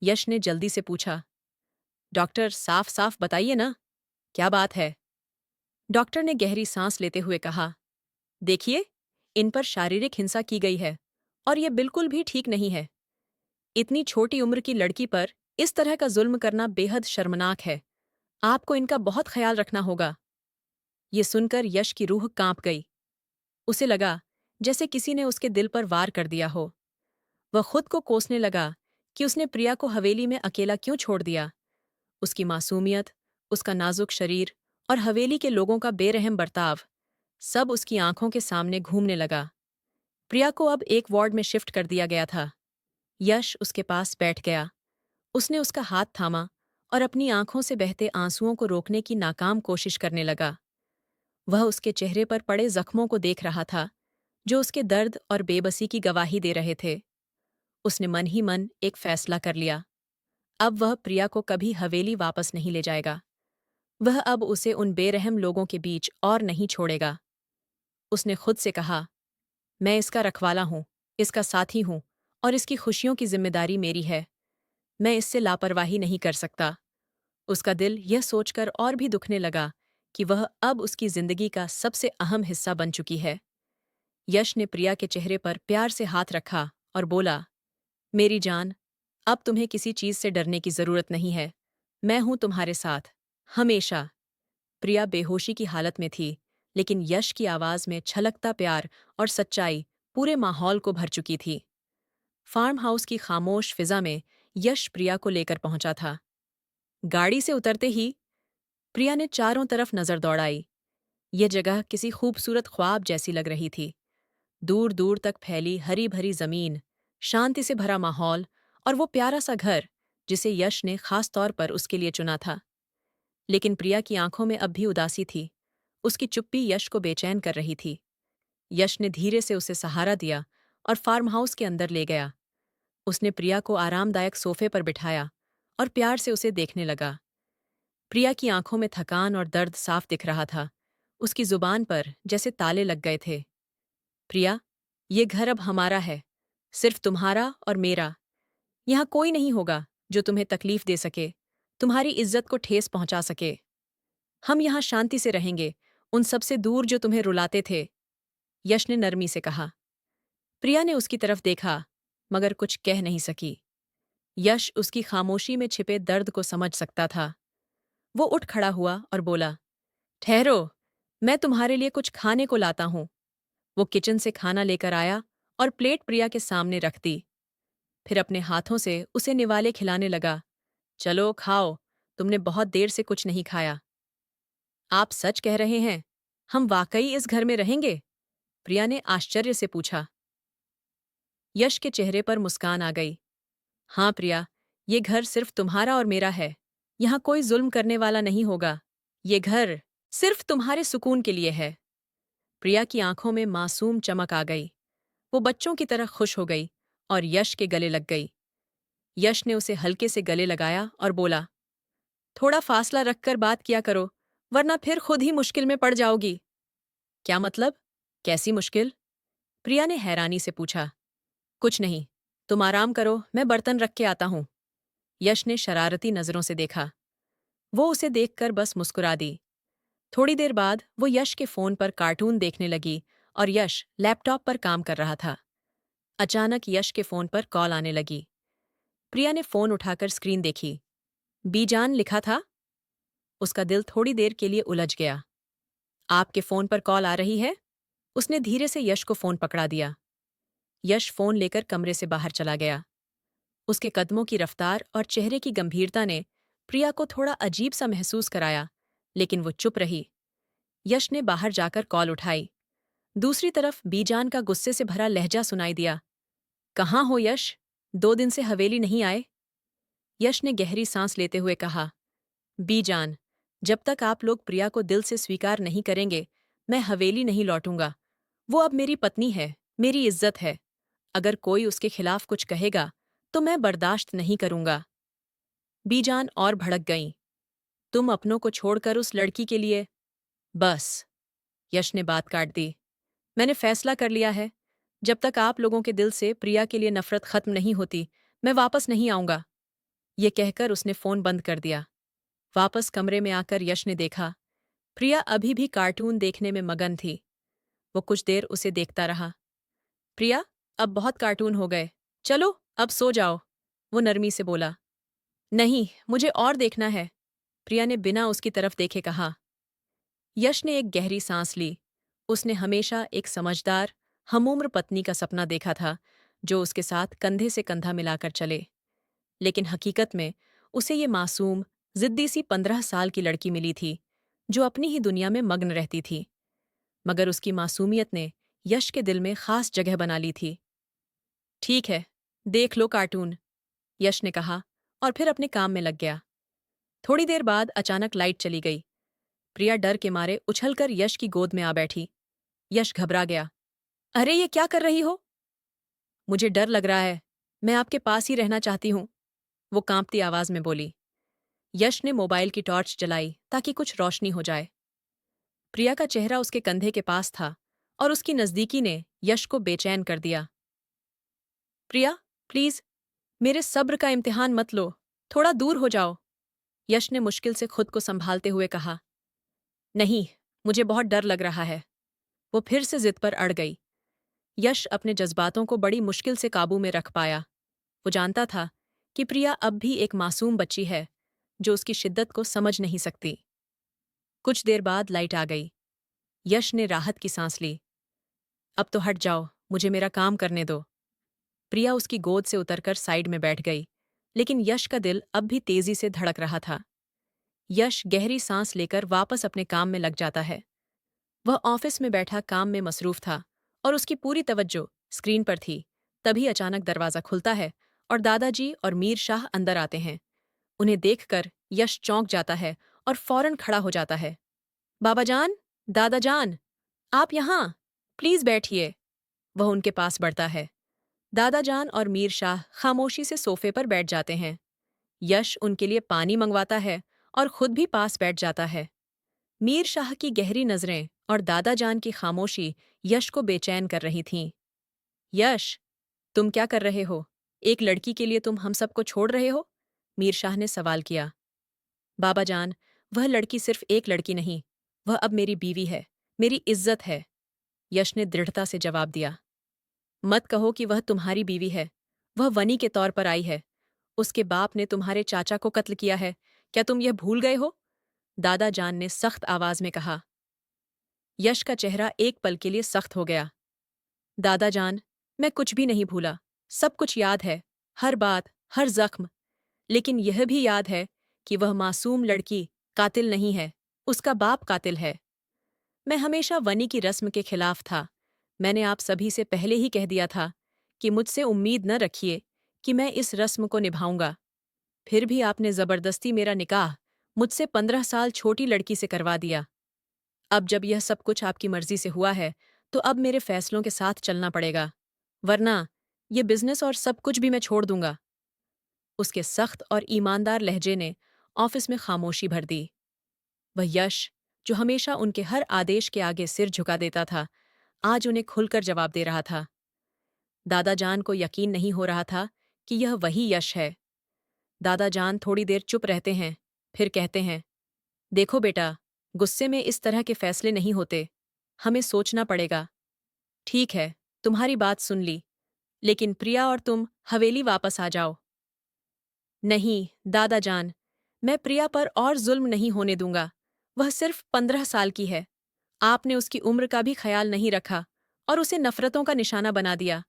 यश ने जल्दी से पूछा, डॉक्टर साफ साफ बताइए ना, क्या बात है? डॉक्टर ने गहरी सांस लेते हुए कहा, देखिए, इन पर शारीरिक हिंसा की गई है और ये बिल्कुल भी ठीक नहीं है। इतनी छोटी उम्र की लड़की पर इस तरह का जुल्म करना बेहद शर्मनाक है। आपको इनका बहुत ख्याल रखना होगा। ये सुनकर यश की रूह कांप गई। उसे लगा जैसे किसी ने उसके दिल पर वार कर दिया हो। वह खुद को कोसने लगा कि उसने प्रिया को हवेली में अकेला क्यों छोड़ दिया। उसकी मासूमियत, उसका नाजुक शरीर और हवेली के लोगों का बेरहम बर्ताव, सब उसकी आंखों के सामने घूमने लगा। प्रिया को अब एक वार्ड में शिफ्ट कर दिया गया था। यश उसके पास बैठ गया। उसने उसका हाथ थामा और अपनी आंखों से बहते आंसुओं को रोकने की नाकाम कोशिश करने लगा। वह उसके चेहरे पर पड़े जख्मों को देख रहा था, जो उसके दर्द और बेबसी की गवाही दे रहे थे। उसने मन ही मन एक फैसला कर लिया। अब वह प्रिया को कभी हवेली वापस नहीं ले जाएगा। वह अब उसे उन बेरहम लोगों के बीच और नहीं छोड़ेगा। उसने खुद से कहा, मैं इसका रखवाला हूं, इसका साथी हूं और इसकी खुशियों की जिम्मेदारी मेरी है। मैं इससे लापरवाही नहीं कर सकता। उसका दिल यह सोचकर और भी दुखने लगा कि वह अब उसकी जिंदगी का सबसे अहम हिस्सा बन चुकी है। यश ने प्रिया के चेहरे पर प्यार से हाथ रखा और बोला, मेरी जान, अब तुम्हें किसी चीज से डरने की जरूरत नहीं है। मैं हूं तुम्हारे साथ, हमेशा। प्रिया बेहोशी की हालत में थी, लेकिन यश की आवाज में छलकता प्यार और सच्चाई पूरे माहौल को भर चुकी थी। फार्म हाउस की खामोश फिजा में यश प्रिया को लेकर पहुंचा था। गाड़ी से उतरते ही प्रिया ने चारों तरफ नजर दौड़ाई। यह जगह किसी खूबसूरत ख्वाब जैसी लग रही थी। दूर दूर तक फैली हरी भरी जमीन, शांति से भरा माहौल और वो प्यारा सा घर जिसे यश ने खास तौर पर उसके लिए चुना था। लेकिन प्रिया की आंखों में अब भी उदासी थी। उसकी चुप्पी यश को बेचैन कर रही थी। यश ने धीरे से उसे सहारा दिया और फार्म हाउस के अंदर ले गया। उसने प्रिया को आरामदायक सोफे पर बिठाया और प्यार से उसे देखने लगा। प्रिया की आंखों में थकान और दर्द साफ दिख रहा था। उसकी जुबान पर जैसे ताले लग गए थे। प्रिया, ये घर अब हमारा है, सिर्फ तुम्हारा और मेरा। यहाँ कोई नहीं होगा जो तुम्हें तकलीफ दे सके, तुम्हारी इज्जत को ठेस पहुंचा सके। हम यहाँ शांति से रहेंगे, उन सबसे दूर जो तुम्हें रुलाते थे। यश ने नरमी से कहा। प्रिया ने उसकी तरफ देखा, मगर कुछ कह नहीं सकी। यश उसकी खामोशी में छिपे दर्द को समझ सकता था। वो उठ खड़ा हुआ और बोला, ठहरो, मैं तुम्हारे लिए कुछ खाने को लाता हूं। वो किचन से खाना लेकर आया और प्लेट प्रिया के सामने रख दी। फिर अपने हाथों से उसे निवाले खिलाने लगा। चलो खाओ, तुमने बहुत देर से कुछ नहीं खाया। आप सच कह रहे हैं? हम वाकई इस घर में रहेंगे? प्रिया ने आश्चर्य से पूछा। यश के चेहरे पर मुस्कान आ गई। हाँ प्रिया, ये घर सिर्फ तुम्हारा और मेरा है। यहाँ कोई जुल्म करने वाला नहीं होगा। ये घर सिर्फ तुम्हारे सुकून के लिए है। प्रिया की आंखों में मासूम चमक आ गई। वो बच्चों की तरह खुश हो गई और यश के गले लग गई। यश ने उसे हल्के से गले लगाया और बोला, थोड़ा फासला रखकर बात किया करो, वरना फिर खुद ही मुश्किल में पड़ जाओगी। क्या मतलब? कैसी मुश्किल? प्रिया ने हैरानी से पूछा। कुछ नहीं, तुम आराम करो, मैं बर्तन रख के आता हूं। यश ने शरारती नजरों से देखा। वो उसे देखकर बस मुस्कुरा दी। थोड़ी देर बाद वो यश के फोन पर कार्टून देखने लगी और यश लैपटॉप पर काम कर रहा था। अचानक यश के फोन पर कॉल आने लगी। प्रिया ने फोन उठाकर स्क्रीन देखी। बीजान लिखा था। उसका दिल थोड़ी देर के लिए उलझ गया। आपके फोन पर कॉल आ रही है? उसने धीरे से यश को फोन पकड़ा दिया। यश फोन लेकर कमरे से बाहर चला गया। उसके कदमों की रफ्तार और चेहरे की गंभीरता ने प्रिया को थोड़ा अजीब सा महसूस कराया, लेकिन वो चुप रही। यश ने बाहर जाकर कॉल उठाई। दूसरी तरफ बीजान का गुस्से से भरा लहजा सुनाई दिया। कहाँ हो यश? 2 दिन से हवेली नहीं आए? यश ने गहरी सांस लेते हुए कहा। बीजान, जब तक आप लोग प्रिया को दिल से स्वीकार नहीं करेंगे, मैं हवेली नहीं लौटूंगा। वो अब मेरी पत्नी है, मेरी इज्जत है। अगर कोई उसके खिलाफ कुछ कहेगा तो मैं बर्दाश्त नहीं करूंगा। बीजान और भड़क गईं। तुम अपनों को छोड़कर उस लड़की के लिए? बस, यश ने बात काट दी। मैंने फैसला कर लिया है। जब तक आप लोगों के दिल से प्रिया के लिए नफरत खत्म नहीं होती, मैं वापस नहीं आऊंगा। ये कहकर उसने फोन बंद कर दिया। वापस कमरे में आकर यश ने देखा, प्रिया अभी भी कार्टून देखने में मगन थी। वो कुछ देर उसे देखता रहा। प्रिया, अब बहुत कार्टून हो गए, चलो अब सो जाओ, वो नरमी से बोला। नहीं, मुझे और देखना है, प्रिया ने बिना उसकी तरफ देखे कहा। यश ने एक गहरी सांस ली। उसने हमेशा एक समझदार, हमउम्र पत्नी का सपना देखा था, जो उसके साथ कंधे से कंधा मिलाकर चले। लेकिन हकीकत में उसे ये मासूम, जिद्दी सी 15 साल की लड़की मिली थी, जो अपनी ही दुनिया में मग्न रहती थी। मगर उसकी मासूमियत ने यश के दिल में खास जगह बना ली थी। ठीक है, देख लो कार्टून, यश ने कहा और फिर अपने काम में लग गया। थोड़ी देर बाद अचानक लाइट चली गई। प्रिया डर के मारे उछलकर यश की गोद में आ बैठी। यश घबरा गया। अरे ये क्या कर रही हो? मुझे डर लग रहा है, मैं आपके पास ही रहना चाहती हूँ, वो कांपती आवाज में बोली। यश ने मोबाइल की टॉर्च जलाई ताकि कुछ रोशनी हो जाए। प्रिया का चेहरा उसके कंधे के पास था और उसकी नजदीकी ने यश को बेचैन कर दिया। प्रिया, प्लीज, मेरे सब्र का इम्तिहान मत लो, थोड़ा दूर हो जाओ, यश ने मुश्किल से खुद को संभालते हुए कहा। नहीं, मुझे बहुत डर लग रहा है, वो फिर से जिद पर अड़ गई। यश अपने जज्बातों को बड़ी मुश्किल से काबू में रख पाया। वो जानता था कि प्रिया अब भी एक मासूम बच्ची है, जो उसकी शिद्दत को समझ नहीं सकती। कुछ देर बाद लाइट आ गई। यश ने राहत की सांस ली। अब तो हट जाओ, मुझे मेरा काम करने दो। प्रिया उसकी गोद से उतरकर साइड में बैठ गई, लेकिन यश का दिल अब भी तेजी से धड़क रहा था। यश गहरी सांस लेकर वापस अपने काम में लग जाता है। वह ऑफिस में बैठा काम में मसरूफ था और उसकी पूरी तवज्जो स्क्रीन पर थी। तभी अचानक दरवाजा खुलता है और दादाजी और मीर शाह अंदर आते हैं। उन्हें देखकर यश चौंक जाता है और फौरन खड़ा हो जाता है। बाबा जान, दादा जान, आप यहाँ, प्लीज बैठिए, वह उनके पास बढ़ता है। दादा जान और मीर शाह खामोशी से सोफे पर बैठ जाते हैं। यश उनके लिए पानी मंगवाता है और खुद भी पास बैठ जाता है। मीर शाह की गहरी नजरें और दादा जान की खामोशी यश को बेचैन कर रही थीं। यश, तुम क्या कर रहे हो? एक लड़की के लिए तुम हम सबको छोड़ रहे हो? मीर शाह ने सवाल किया। बाबा जान, वह लड़की सिर्फ एक लड़की नहीं, वह अब मेरी बीवी है, मेरी इज्जत है, यश ने दृढ़ता से जवाब दिया। मत कहो कि वह तुम्हारी बीवी है, वह वनी के तौर पर आई है। उसके बाप ने तुम्हारे चाचा को कत्ल किया है, क्या तुम यह भूल गए हो? दादा जान ने सख्त आवाज में कहा। यश का चेहरा एक पल के लिए सख्त हो गया। दादा जान, मैं कुछ भी नहीं भूला, सब कुछ याद है, हर बात, हर जख्म। लेकिन यह भी याद है कि वह मासूम लड़की कातिल नहीं है, उसका बाप कातिल है। मैं हमेशा वनी की रस्म के खिलाफ था। मैंने आप सभी से पहले ही कह दिया था कि मुझसे उम्मीद न रखिए कि मैं इस रस्म को निभाऊंगा। फिर भी आपने जबरदस्ती मेरा निकाह मुझसे 15 साल छोटी लड़की से करवा दिया। अब जब यह सब कुछ आपकी मर्जी से हुआ है, तो अब मेरे फैसलों के साथ चलना पड़ेगा, वरना ये बिजनेस और सब कुछ भी मैं छोड़ दूंगा। उसके सख्त और ईमानदार लहजे ने ऑफिस में खामोशी भर दी। वह यश, जो हमेशा उनके हर आदेश के आगे सिर झुका देता था, आज उन्हें खुलकर जवाब दे रहा था। दादा जान को यकीन नहीं हो रहा था कि यह वही यश है। दादा जान थोड़ी देर चुप रहते हैं, फिर कहते हैं, देखो बेटा, गुस्से में इस तरह के फैसले नहीं होते, हमें सोचना पड़ेगा। ठीक है, तुम्हारी बात सुन ली, लेकिन प्रिया और तुम हवेली वापस आ जाओ। नहीं, दादा जान, मैं प्रिया पर और जुल्म नहीं होने दूंगा। वह सिर्फ 15 साल की है। आपने उसकी उम्र का भी ख्याल नहीं रखा और उसे नफरतों का निशाना बना दिया।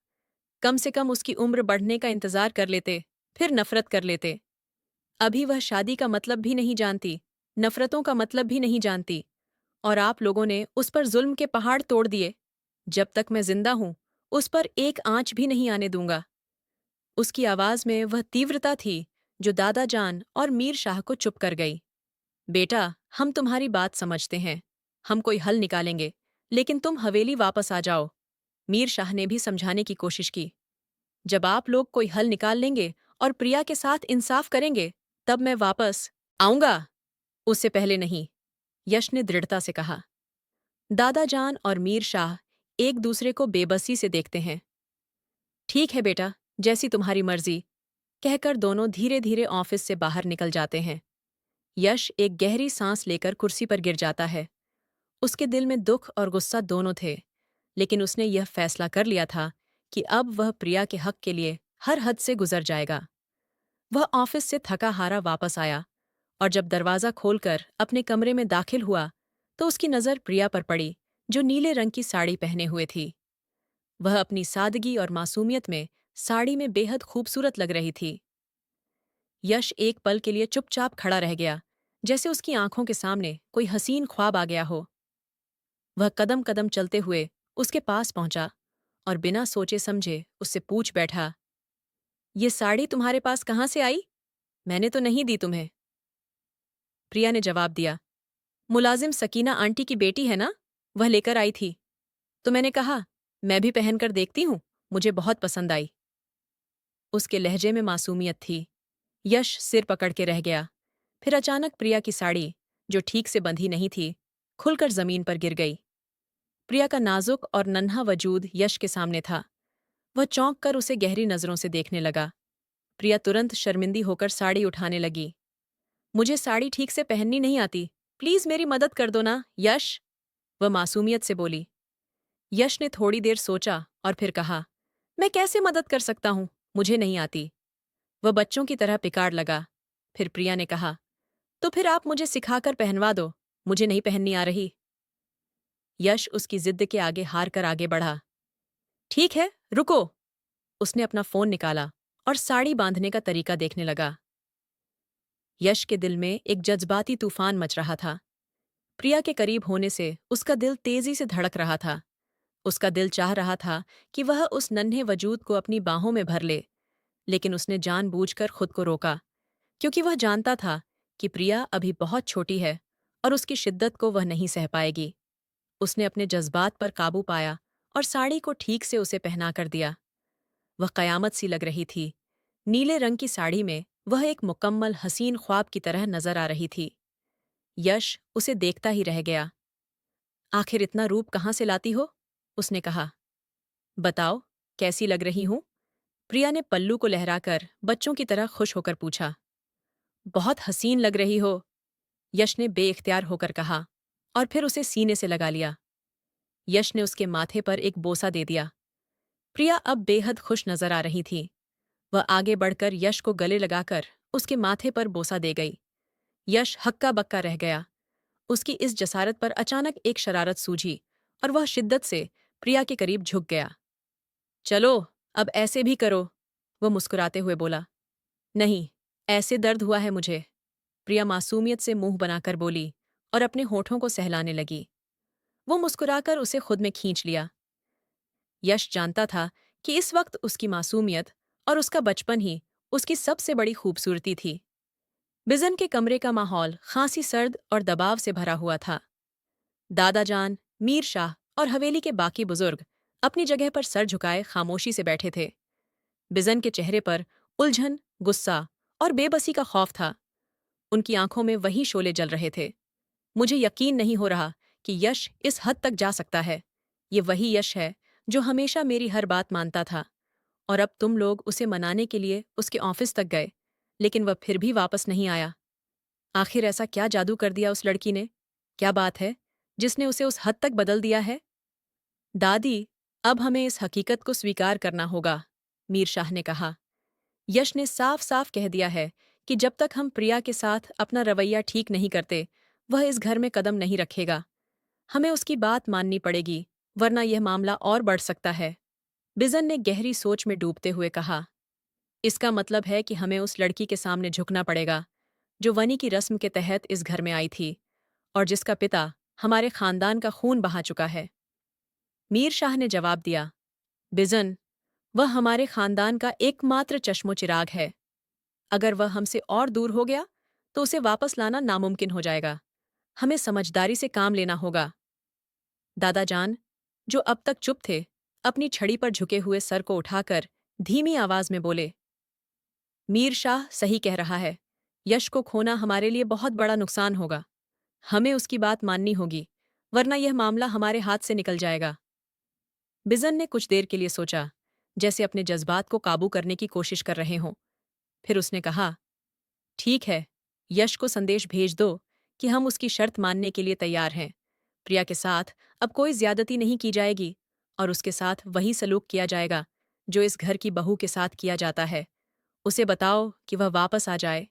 कम से कम उसकी उम्र बढ़ने का इंतजार कर लेते, फिर नफरत कर लेते। अभी वह शादी का मतलब भी नहीं जानती, नफरतों का मतलब भी नहीं जानती, और आप लोगों ने उस पर जुल्म के पहाड़ तोड़ दिए। जब तक मैं जिंदा हूं, उस पर एक आंच भी नहीं आने दूंगा। उसकी आवाज में वह तीव्रता थी जो दादा जान और मीर शाह को चुप कर गई। बेटा, हम तुम्हारी बात समझते हैं। हम कोई हल निकालेंगे, लेकिन तुम हवेली वापस आ जाओ। मीर शाह ने भी समझाने की कोशिश की। जब आप लोग कोई हल निकाल लेंगे और प्रिया के साथ इंसाफ करेंगे, तब मैं वापस आऊंगा। उससे पहले नहीं, यश ने दृढ़ता से कहा। दादा जान और मीर शाह एक दूसरे को बेबसी से देखते हैं। ठीक है बेटा, जैसी तुम्हारी मर्जी, कहकर दोनों धीरे धीरे ऑफिस से बाहर निकल जाते हैं। यश एक गहरी सांस लेकर कुर्सी पर गिर जाता है। उसके दिल में दुख और गुस्सा दोनों थे, लेकिन उसने यह फैसला कर लिया था कि अब वह प्रिया के हक के लिए हर हद से गुजर जाएगा। वह ऑफिस से थका हारा वापस आया, और जब दरवाज़ा खोलकर अपने कमरे में दाखिल हुआ तो उसकी नज़र प्रिया पर पड़ी, जो नीले रंग की साड़ी पहने हुए थी। वह अपनी सादगी और मासूमियत में साड़ी में बेहद खूबसूरत लग रही थी। यश एक पल के लिए चुपचाप खड़ा रह गया, जैसे उसकी आंखों के सामने कोई हसीन ख्वाब आ गया हो। वह कदम कदम चलते हुए उसके पास पहुंचा और बिना सोचे समझे उससे पूछ बैठा, ये साड़ी तुम्हारे पास कहाँ से आई? मैंने तो नहीं दी तुम्हें। प्रिया ने जवाब दिया, मुलाजिम सकीना आंटी की बेटी है ना, वह लेकर आई थी। तो मैंने कहा, मैं भी पहनकर देखती हूँ, मुझे बहुत पसंद आई। उसके लहजे में मासूमियत थी। यश सिर पकड़ के रह गया। फिर अचानक प्रिया की साड़ी, जो ठीक से बंधी नहीं थी, खुलकर जमीन पर गिर गई। प्रिया का नाजुक और नन्हा वजूद यश के सामने था। वह चौंक कर उसे गहरी नजरों से देखने लगा। प्रिया तुरंत शर्मिंदी होकर साड़ी उठाने लगी। मुझे साड़ी ठीक से पहननी नहीं आती, प्लीज मेरी मदद कर दो ना, यश। वह मासूमियत से बोली। यश ने थोड़ी देर सोचा और फिर कहा, मैं कैसे मदद कर सकता हूँ, मुझे नहीं आती। वह बच्चों की तरह पिकार लगा। फिर प्रिया ने कहा, तो फिर आप मुझे सिखाकर पहनवा दो, मुझे नहीं पहननी आ रही। यश उसकी जिद्द के आगे हार कर आगे बढ़ा। ठीक है, रुको। उसने अपना फोन निकाला और साड़ी बांधने का तरीका देखने लगा। यश के दिल में एक जज्बाती तूफान मच रहा था। प्रिया के करीब होने से उसका दिल तेजी से धड़क रहा था। उसका दिल चाह रहा था कि वह उस नन्हे वजूद को अपनी बाहों में भर ले, लेकिन उसने जानबूझकर खुद को रोका, क्योंकि वह जानता था कि प्रिया अभी बहुत छोटी है और उसकी शिद्दत को वह नहीं सह पाएगी। उसने अपने जज्बात पर काबू पाया और साड़ी को ठीक से उसे पहना कर दिया। वह कयामत सी लग रही थी। नीले रंग की साड़ी में वह एक मुकम्मल हसीन ख्वाब की तरह नजर आ रही थी। यश उसे देखता ही रह गया। आखिर इतना रूप कहाँ से लाती हो? उसने कहा। बताओ, कैसी लग रही हूं? प्रिया ने पल्लू को लहराकर बच्चों की तरह खुश होकर पूछा। बहुत हसीन लग रही हो, यश ने बेइख्तियार होकर कहा, और फिर उसे सीने से लगा लिया। यश ने उसके माथे पर एक बोसा दे दिया। प्रिया अब बेहद खुश नजर आ रही थी। वह आगे बढ़कर यश को गले लगाकर उसके माथे पर बोसा दे गई। यश हक्का बक्का रह गया। उसकी इस जसारत पर अचानक एक शरारत सूझी और वह शिद्दत से प्रिया के करीब झुक गया। चलो, अब ऐसे भी करो, वह मुस्कुराते हुए बोला। नहीं, ऐसे दर्द हुआ है मुझे, प्रिया मासूमियत से मुंह बनाकर बोली और अपने होठों को सहलाने लगी। वो मुस्कुराकर उसे खुद में खींच लिया। यश जानता था कि इस वक्त उसकी मासूमियत और उसका बचपन ही उसकी सबसे बड़ी खूबसूरती थी। बिजन के कमरे का माहौल खांसी सर्द और दबाव से भरा हुआ था। दादा जान, मीर शाह और हवेली के बाकी बुजुर्ग अपनी जगह पर सर झुकाए खामोशी से बैठे थे। बिजन के चेहरे पर उलझन, गुस्सा और बेबसी का खौफ था। उनकी आंखों में वही शोले जल रहे थे। मुझे यकीन नहीं हो रहा कि यश इस हद तक जा सकता है। ये वही यश है जो हमेशा मेरी हर बात मानता था, और अब तुम लोग उसे मनाने के लिए उसके ऑफिस तक गए, लेकिन वह फिर भी वापस नहीं आया। आखिर ऐसा क्या जादू कर दिया उस लड़की ने? क्या बात है जिसने उसे उस हद तक बदल दिया है? दादी, अब हमें इस हकीकत को स्वीकार करना होगा, मीर शाह ने कहा। यश ने साफ साफ कह दिया है कि जब तक हम प्रिया के साथ अपना रवैया ठीक नहीं करते, वह इस घर में कदम नहीं रखेगा। हमें उसकी बात माननी पड़ेगी, वरना यह मामला और बढ़ सकता है। बिजन ने गहरी सोच में डूबते हुए कहा। इसका मतलब है कि हमें उस लड़की के सामने झुकना पड़ेगा जो वनी की रस्म के तहत इस घर में आई थी और जिसका पिता हमारे खानदान का खून बहा चुका है। मीर शाह ने जवाब दिया, बिजन, वह हमारे खानदान का एकमात्र चश्मो चिराग है। अगर वह हमसे और दूर हो गया तो उसे वापस लाना नामुमकिन हो जाएगा। हमें समझदारी से काम लेना होगा। दादाजान, जो अब तक चुप थे, अपनी छड़ी पर झुके हुए सर को उठाकर धीमी आवाज में बोले, मीर शाह सही कह रहा है। यश को खोना हमारे लिए बहुत बड़ा नुकसान होगा। हमें उसकी बात माननी होगी, वरना यह मामला हमारे हाथ से निकल जाएगा। बिजन ने कुछ देर के लिए सोचा, जैसे अपने जज्बात को काबू करने की कोशिश कर रहे हों। फिर उसने कहा, ठीक है, यश को संदेश भेज दो कि हम उसकी शर्त मानने के लिए तैयार हैं। प्रिया के साथ अब कोई ज्यादती नहीं की जाएगी और उसके साथ वही सलूक किया जाएगा जो इस घर की बहू के साथ किया जाता है। उसे बताओ कि वह वापस आ जाए।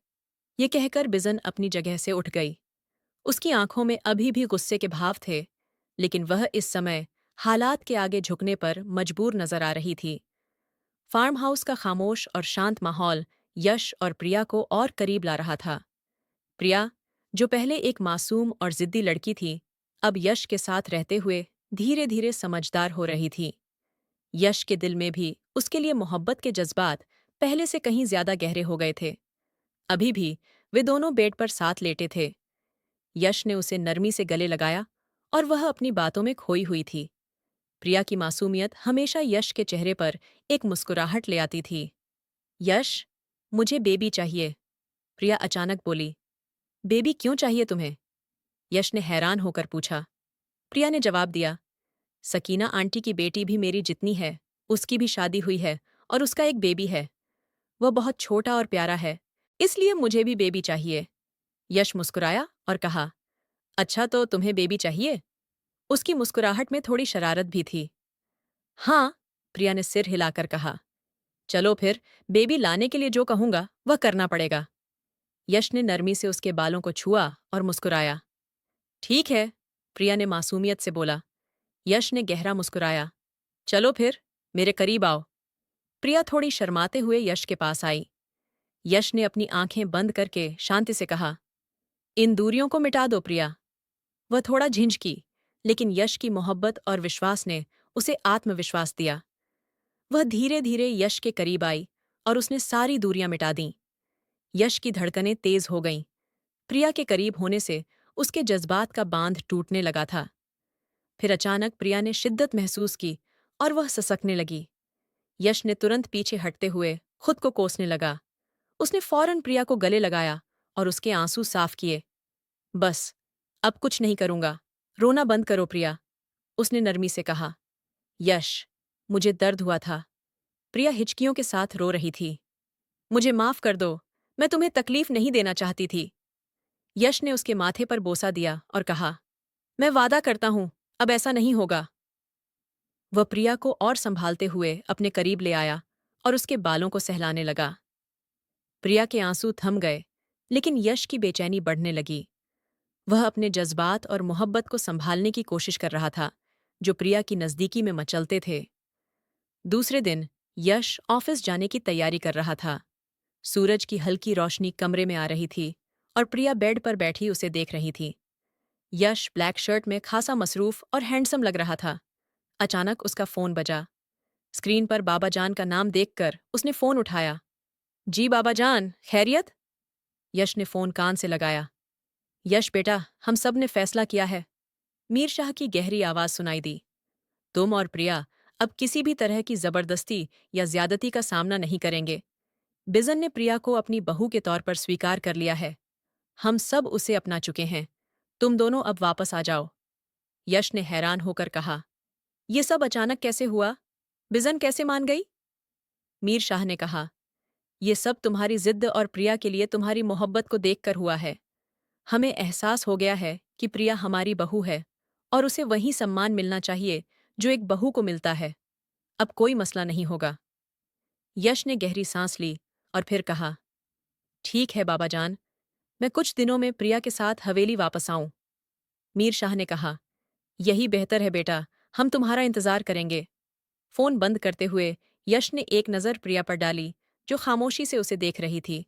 ये कहकर बिजन अपनी जगह से उठ गई। उसकी आंखों में अभी भी गुस्से के भाव थे, लेकिन वह इस समय हालात के आगे झुकने पर मजबूर नजर आ रही थी। फार्म हाउस का खामोश और शांत माहौल यश और प्रिया को और करीब ला रहा था। प्रिया, जो पहले एक मासूम और जिद्दी लड़की थी, अब यश के साथ रहते हुए धीरे धीरे समझदार हो रही थी। यश के दिल में भी उसके लिए मोहब्बत के जज्बात पहले से कहीं ज्यादा गहरे हो गए थे। अभी भी वे दोनों बेड पर साथ लेटे थे। यश ने उसे नरमी से गले लगाया और वह अपनी बातों में खोई हुई थी। प्रिया की मासूमियत हमेशा यश के चेहरे पर एक मुस्कुराहट ले आती थी। यश, मुझे बेबी चाहिए, प्रिया अचानक बोली। बेबी क्यों चाहिए तुम्हें? यश ने हैरान होकर पूछा। प्रिया ने जवाब दिया, सकीना आंटी की बेटी भी मेरी जितनी है, उसकी भी शादी हुई है और उसका एक बेबी है। वह बहुत छोटा और प्यारा है, इसलिए मुझे भी बेबी चाहिए। यश मुस्कुराया और कहा, अच्छा तो तुम्हें बेबी चाहिए? उसकी मुस्कुराहट में थोड़ी शरारत भी थी। हाँ, प्रिया ने सिर हिलाकर कहा। चलो फिर, बेबी लाने के लिए जो कहूंगा वह करना पड़ेगा। यश ने नरमी से उसके बालों को छुआ और मुस्कुराया। ठीक है, प्रिया ने मासूमियत से बोला। यश ने गहरा मुस्कुराया। चलो फिर, मेरे करीब आओ। प्रिया थोड़ी शर्माते हुए यश के पास आई। यश ने अपनी आंखें बंद करके शांति से कहा, इन दूरियों को मिटा दो प्रिया। वह थोड़ा झिंझकी, लेकिन यश की मोहब्बत और विश्वास ने उसे आत्मविश्वास दिया। वह धीरे धीरे यश के करीब आई और उसने सारी दूरियां मिटा दीं। यश की धड़कनें तेज हो गईं। प्रिया के करीब होने से उसके जज्बात का बांध टूटने लगा था। फिर अचानक प्रिया ने शिद्दत महसूस की और वह ससकने लगी। यश ने तुरंत पीछे हटते हुए खुद को कोसने लगा। उसने फौरन प्रिया को गले लगाया और उसके आंसू साफ किए। बस, अब कुछ नहीं करूंगा। रोना बंद करो प्रिया, उसने नरमी से कहा। यश, मुझे दर्द हुआ था। प्रिया हिचकियों के साथ रो रही थी। मुझे माफ कर दो, मैं तुम्हें तकलीफ नहीं देना चाहती थी। यश ने उसके माथे पर बोसा दिया और कहा, मैं वादा करता हूं, अब ऐसा नहीं होगा। वह प्रिया को और संभालते हुए अपने करीब ले आया और उसके बालों को सहलाने लगा। प्रिया के आंसू थम गए, लेकिन यश की बेचैनी बढ़ने लगी। वह अपने जज्बात और मोहब्बत को संभालने की कोशिश कर रहा था, जो प्रिया की नज़दीकी में मचलते थे। दूसरे दिन यश ऑफिस जाने की तैयारी कर रहा था। सूरज की हल्की रोशनी कमरे में आ रही थी और प्रिया बेड पर बैठी उसे देख रही थी। यश ब्लैक शर्ट में खासा मसरूफ और हैंडसम लग रहा था। अचानक उसका फोन बजा। स्क्रीन पर बाबा जान का नाम देखकर उसने फोन उठाया। जी बाबा जान, खैरियत? यश ने फोन कान से लगाया। यश बेटा, हम सब ने फैसला किया है। मीर शाह की गहरी आवाज सुनाई दी। तुम और प्रिया अब किसी भी तरह की जबरदस्ती या ज्यादती का सामना नहीं करेंगे। बिजन ने प्रिया को अपनी बहू के तौर पर स्वीकार कर लिया है। हम सब उसे अपना चुके हैं। तुम दोनों अब वापस आ जाओ। यश ने हैरान होकर कहा, ये सब अचानक कैसे हुआ? बिजन कैसे मान गई? मीर शाह ने कहा, ये सब तुम्हारी जिद्द और प्रिया के लिए तुम्हारी मोहब्बत को देखकर हुआ है। हमें एहसास हो गया है कि प्रिया हमारी बहू है और उसे वही सम्मान मिलना चाहिए जो एक बहू को मिलता है। अब कोई मसला नहीं होगा। यश ने गहरी सांस ली और फिर कहा, ठीक है बाबा जान, मैं कुछ दिनों में प्रिया के साथ हवेली वापस आऊं। मीर शाह ने कहा, यही बेहतर है बेटा, हम तुम्हारा इंतजार करेंगे। फोन बंद करते हुए यश ने एक नज़र प्रिया पर डाली, जो खामोशी से उसे देख रही थी।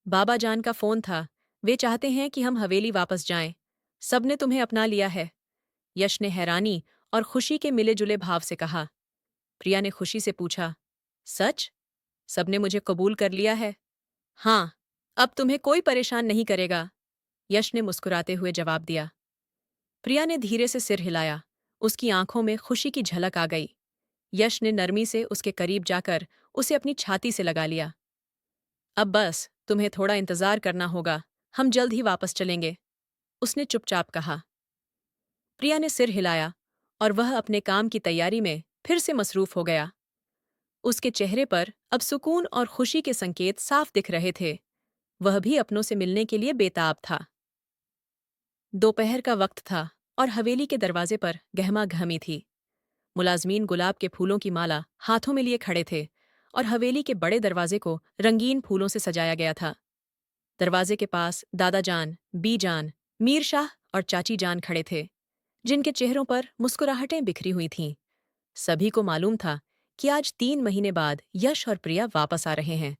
बाबा जान का फोन था। वे चाहते हैं कि हम हवेली वापस जाएं। सबने तुम्हें अपना लिया है। यश ने हैरानी और खुशी के मिले जुले भाव से कहा। प्रिया ने खुशी से पूछा, सच? सबने मुझे कबूल कर लिया है? हाँ, अब तुम्हें कोई परेशान नहीं करेगा, यश ने मुस्कुराते हुए जवाब दिया। प्रिया ने धीरे से सिर हिलाया। उसकी आंखों में खुशी की झलक आ गई। यश ने नरमी से उसके करीब जाकर उसे अपनी छाती से लगा लिया। अब बस तुम्हें थोड़ा इंतजार करना होगा, हम जल्द ही वापस चलेंगे, उसने चुपचाप कहा। प्रिया ने सिर हिलाया और वह अपने काम की तैयारी में फिर से मसरूफ हो गया। उसके चेहरे पर अब सुकून और खुशी के संकेत साफ दिख रहे थे। वह भी अपनों से मिलने के लिए बेताब था। दोपहर का वक्त था और हवेली के दरवाजे पर गहमा गहमी थी। मुलाजमीन गुलाब के फूलों की माला हाथों में लिए खड़े थे और हवेली के बड़े दरवाजे को रंगीन फूलों से सजाया गया था। दरवाजे के पास दादा जान, बी जान, मीर शाह और चाची जान खड़े थे, जिनके चेहरों पर मुस्कुराहटें बिखरी हुई थीं। सभी को मालूम था कि आज 3 महीने बाद यश और प्रिया वापस आ रहे हैं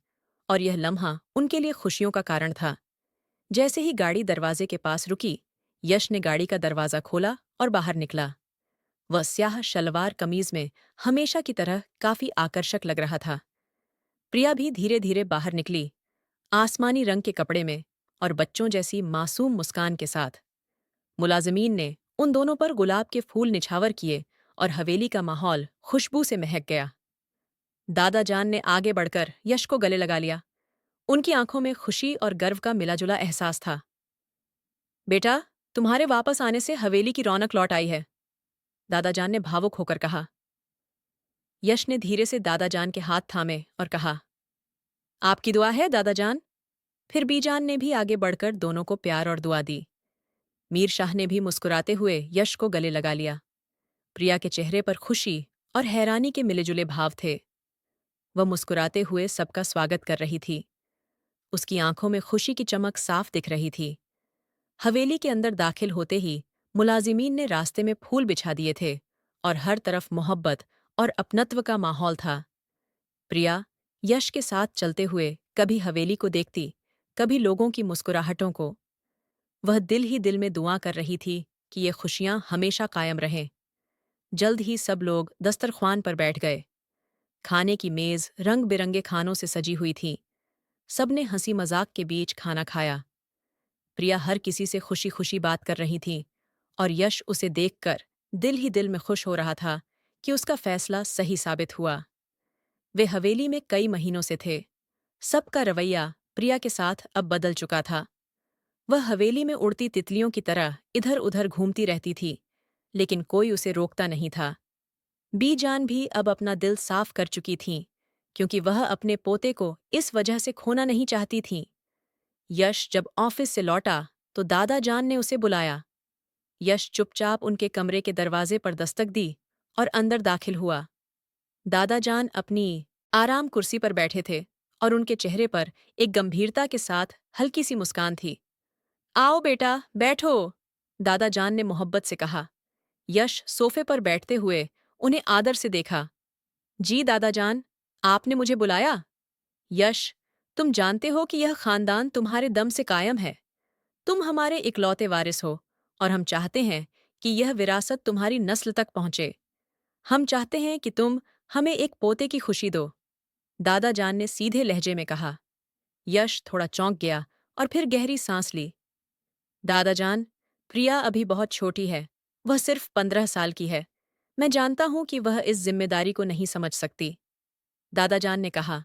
और यह लम्हा उनके लिए खुशियों का कारण था। जैसे ही गाड़ी दरवाजे के पास रुकी, यश ने गाड़ी का दरवाजा खोला और बाहर निकला। वह स्याह शलवार कमीज में हमेशा की तरह काफी आकर्षक लग रहा था। प्रिया भी धीरे धीरे बाहर निकली, आसमानी रंग के कपड़े में और बच्चों जैसी मासूम मुस्कान के साथ। मुलाजिमीन ने उन दोनों पर गुलाब के फूल निछावर किए और हवेली का माहौल खुशबू से महक गया। दादा जान ने आगे बढ़कर यश को गले लगा लिया। उनकी आंखों में खुशी और गर्व का मिलाजुला एहसास था। बेटा, तुम्हारे वापस आने से हवेली की रौनक लौट आई है, दादाजान ने भावुक होकर कहा। यश ने धीरे से दादाजान के हाथ थामे और कहा, आपकी दुआ है दादाजान। फिर बीजान ने भी आगे बढ़कर दोनों को प्यार और दुआ दी। मीर शाह ने भी मुस्कुराते हुए यश को गले लगा लिया। प्रिया के चेहरे पर खुशी और हैरानी के मिलेजुले भाव थे। वह मुस्कुराते हुए सबका स्वागत कर रही थी। उसकी आंखों में खुशी की चमक साफ दिख रही थी। हवेली के अंदर दाखिल होते ही मुलाजिमीन ने रास्ते में फूल बिछा दिए थे और हर तरफ मोहब्बत और अपनत्व का माहौल था। प्रिया यश के साथ चलते हुए कभी हवेली को देखती, कभी लोगों की मुस्कुराहटों को। वह दिल ही दिल में दुआ कर रही थी कि ये खुशियां हमेशा कायम रहें। जल्द ही सब लोग दस्तरख्वान पर बैठ गए। खाने की मेज रंग बिरंगे खानों से सजी हुई थी। सबने हंसी मजाक के बीच खाना खाया। प्रिया हर किसी से खुशी खुशी बात कर रही थी और यश उसे देखकर दिल ही दिल में खुश हो रहा था कि उसका फैसला सही साबित हुआ। वे हवेली में कई महीनों से थे। सबका रवैया प्रिया के साथ अब बदल चुका था। वह हवेली में उड़ती तितलियों की तरह इधर उधर घूमती रहती थी, लेकिन कोई उसे रोकता नहीं था। बी जान भी अब अपना दिल साफ कर चुकी थीं, क्योंकि वह अपने पोते को इस वजह से खोना नहीं चाहती थीं। यश जब ऑफिस से लौटा तो दादा जान ने उसे बुलाया। यश चुपचाप उनके कमरे के दरवाजे पर दस्तक दी और अंदर दाखिल हुआ। दादा जान अपनी आराम कुर्सी पर बैठे थे और उनके चेहरे पर एक गंभीरता के साथ हल्की सी मुस्कान थी। आओ बेटा, बैठो, दादा जान ने मोहब्बत से कहा। यश सोफे पर बैठते हुए उन्हें आदर से देखा। जी दादा जान, आपने मुझे बुलाया? यश, तुम जानते हो कि यह खानदान तुम्हारे दम से कायम है। तुम हमारे इकलौते वारिस हो और हम चाहते हैं कि यह विरासत तुम्हारी नस्ल तक पहुंचे। हम चाहते हैं कि तुम हमें एक पोते की खुशी दो, दादा जान ने सीधे लहजे में कहा। यश थोड़ा चौंक गया और फिर गहरी सांस ली। दादा जान, प्रिया अभी बहुत छोटी है। वह सिर्फ 15 साल की है। मैं जानता हूं कि वह इस जिम्मेदारी को नहीं समझ सकती, दादा जान ने कहा।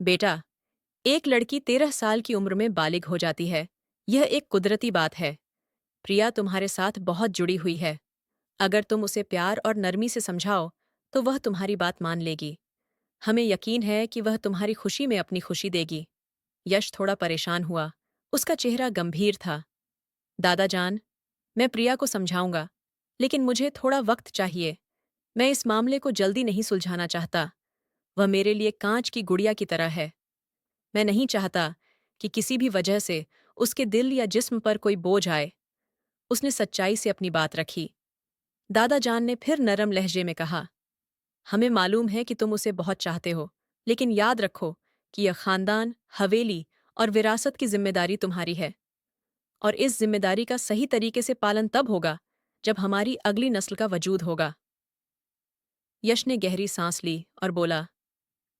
बेटा, एक लड़की 13 साल की उम्र में बालिग हो जाती है। यह एक कुदरती बात है। प्रिया तुम्हारे साथ बहुत जुड़ी हुई है। अगर तुम उसे प्यार और नरमी से समझाओ तो वह तुम्हारी बात मान लेगी। हमें यकीन है कि वह तुम्हारी खुशी में अपनी खुशी देगी। यश थोड़ा परेशान हुआ। उसका चेहरा गंभीर था। दादा जान, मैं प्रिया को समझाऊंगा, लेकिन मुझे थोड़ा वक्त चाहिए। मैं इस मामले को जल्दी नहीं सुलझाना चाहता। वह मेरे लिए कांच की गुड़िया की तरह है। मैं नहीं चाहता कि किसी भी वजह से उसके दिल या जिस्म पर कोई बोझ आए। उसने सच्चाई से अपनी बात रखी। दादा जान ने फिर नरम लहजे में कहा, हमें मालूम है कि तुम उसे बहुत चाहते हो, लेकिन याद रखो कि यह खानदान, हवेली और विरासत की जिम्मेदारी तुम्हारी है, और इस जिम्मेदारी का सही तरीके से पालन तब होगा जब हमारी अगली नस्ल का वजूद होगा। यश ने गहरी सांस ली और बोला,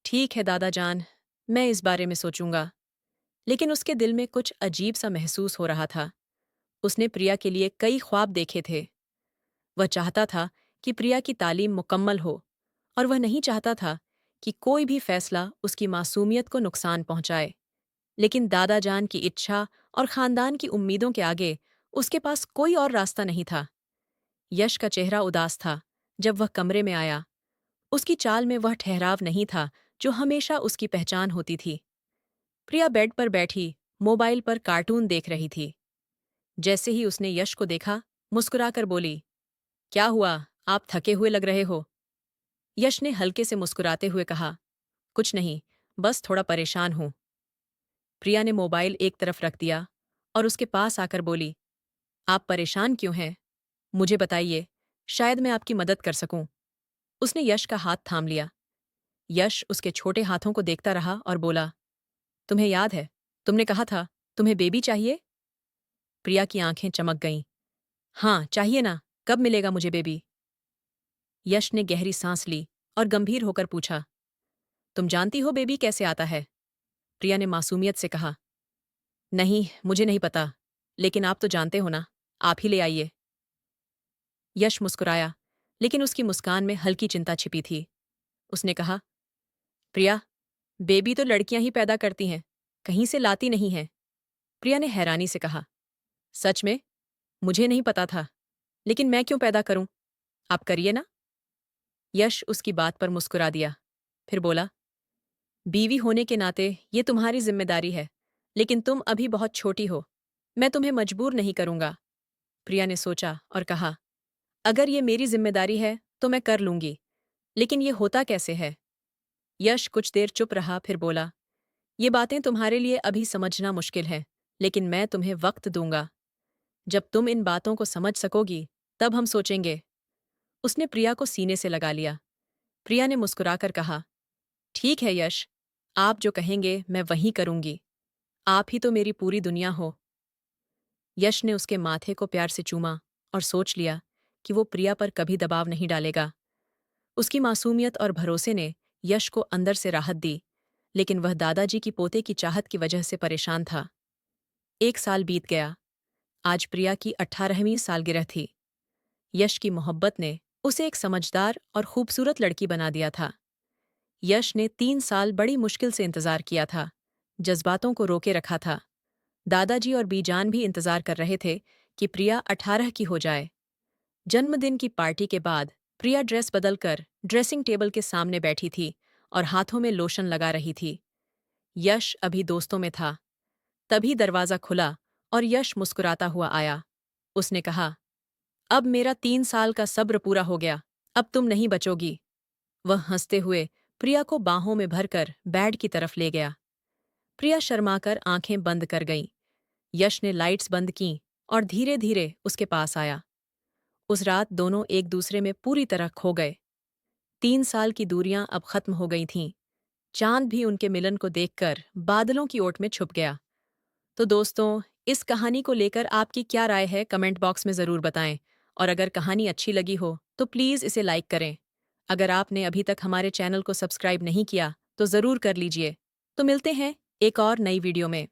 ठीक है दादा जान, मैं इस बारे में सोचूंगा। लेकिन उसके दिल में कुछ अजीब सा महसूस हो रहा था। उसने प्रिया के लिए कई ख्वाब देखे थे। वह चाहता था कि प्रिया की तालीम मुकम्मल हो, और वह नहीं चाहता था कि कोई भी फैसला उसकी मासूमियत को नुकसान पहुंचाए। लेकिन दादा जान की इच्छा और खानदान की उम्मीदों के आगे उसके पास कोई और रास्ता नहीं था। यश का चेहरा उदास था जब वह कमरे में आया। उसकी चाल में वह ठहराव नहीं था जो हमेशा उसकी पहचान होती थी। प्रिया बेड पर बैठी मोबाइल पर कार्टून देख रही थी। जैसे ही उसने यश को देखा, मुस्कुराकर बोली, क्या हुआ, आप थके हुए लग रहे हो। यश ने हल्के से मुस्कुराते हुए कहा, कुछ नहीं, बस थोड़ा परेशान हूं। प्रिया ने मोबाइल एक तरफ रख दिया और उसके पास आकर बोली, आप परेशान क्यों हैं? मुझे बताइए, शायद मैं आपकी मदद कर सकूं। उसने यश का हाथ थाम लिया। यश उसके छोटे हाथों को देखता रहा और बोला, तुम्हें याद है, तुमने कहा था तुम्हें बेबी चाहिए? प्रिया की आंखें चमक गईं। हाँ, चाहिए ना, कब मिलेगा मुझे बेबी? यश ने गहरी सांस ली और गंभीर होकर पूछा, तुम जानती हो बेबी कैसे आता है? प्रिया ने मासूमियत से कहा, नहीं, मुझे नहीं पता, लेकिन आप तो जानते हो ना, आप ही ले आइए। यश मुस्कुराया, लेकिन उसकी मुस्कान में हल्की चिंता छिपी थी। उसने कहा, प्रिया, बेबी तो लड़कियां ही पैदा करती हैं, कहीं से लाती नहीं हैं। प्रिया ने हैरानी से कहा, सच में? मुझे नहीं पता था, लेकिन मैं क्यों पैदा करूं? आप करिए ना। यश उसकी बात पर मुस्कुरा दिया, फिर बोला, बीवी होने के नाते ये तुम्हारी जिम्मेदारी है, लेकिन तुम अभी बहुत छोटी हो, मैं तुम्हें मजबूर नहीं करूंगा। प्रिया ने सोचा और कहा, अगर ये मेरी जिम्मेदारी है तो मैं कर लूंगी, लेकिन ये होता कैसे है? यश कुछ देर चुप रहा, फिर बोला, ये बातें तुम्हारे लिए अभी समझना मुश्किल है, लेकिन मैं तुम्हें वक्त दूंगा। जब तुम इन बातों को समझ सकोगी, तब हम सोचेंगे। उसने प्रिया को सीने से लगा लिया। प्रिया ने मुस्कुराकर कहा, ठीक है यश, आप जो कहेंगे मैं वही करूंगी। आप ही तो मेरी पूरी दुनिया हो। यश ने उसके माथे को प्यार से चूमा और सोच लिया कि वो प्रिया पर कभी दबाव नहीं डालेगा। उसकी मासूमियत और भरोसे ने यश को अंदर से राहत दी, लेकिन वह दादाजी की पोते की चाहत की वजह से परेशान था। 1 साल बीत गया। आज प्रिया की 18वीं सालगिरह थी। यश की मोहब्बत ने उसे एक समझदार और खूबसूरत लड़की बना दिया था। यश ने 3 साल बड़ी मुश्किल से इंतजार किया था, जज्बातों को रोके रखा था। दादाजी और बीजान भी इंतजार कर रहे थे कि प्रिया 18 की हो जाए। जन्मदिन की पार्टी के बाद प्रिया ड्रेस बदलकर ड्रेसिंग टेबल के सामने बैठी थी और हाथों में लोशन लगा रही थी। यश अभी दोस्तों में था। तभी दरवाजा खुला और यश मुस्कुराता हुआ आया। उसने कहा, अब मेरा 3 साल का सब्र पूरा हो गया, अब तुम नहीं बचोगी। वह हंसते हुए प्रिया को बाहों में भरकर बेड की तरफ ले गया। प्रिया शर्माकर आंखें बंद कर गई। यश ने लाइट्स बंद कीं और धीरे धीरे उसके पास आया। उस रात दोनों एक दूसरे में पूरी तरह खो गए। 3 साल की दूरियां अब खत्म हो गई थीं। चांद भी उनके मिलन को देखकर बादलों की ओट में छुप गया। तो दोस्तों, इस कहानी को लेकर आपकी क्या राय है, कमेंट बॉक्स में ज़रूर बताएं। और अगर कहानी अच्छी लगी हो तो प्लीज़ इसे लाइक करें। अगर आपने अभी तक हमारे चैनल को सब्सक्राइब नहीं किया तो ज़रूर कर लीजिए। तो मिलते हैं एक और नई वीडियो में।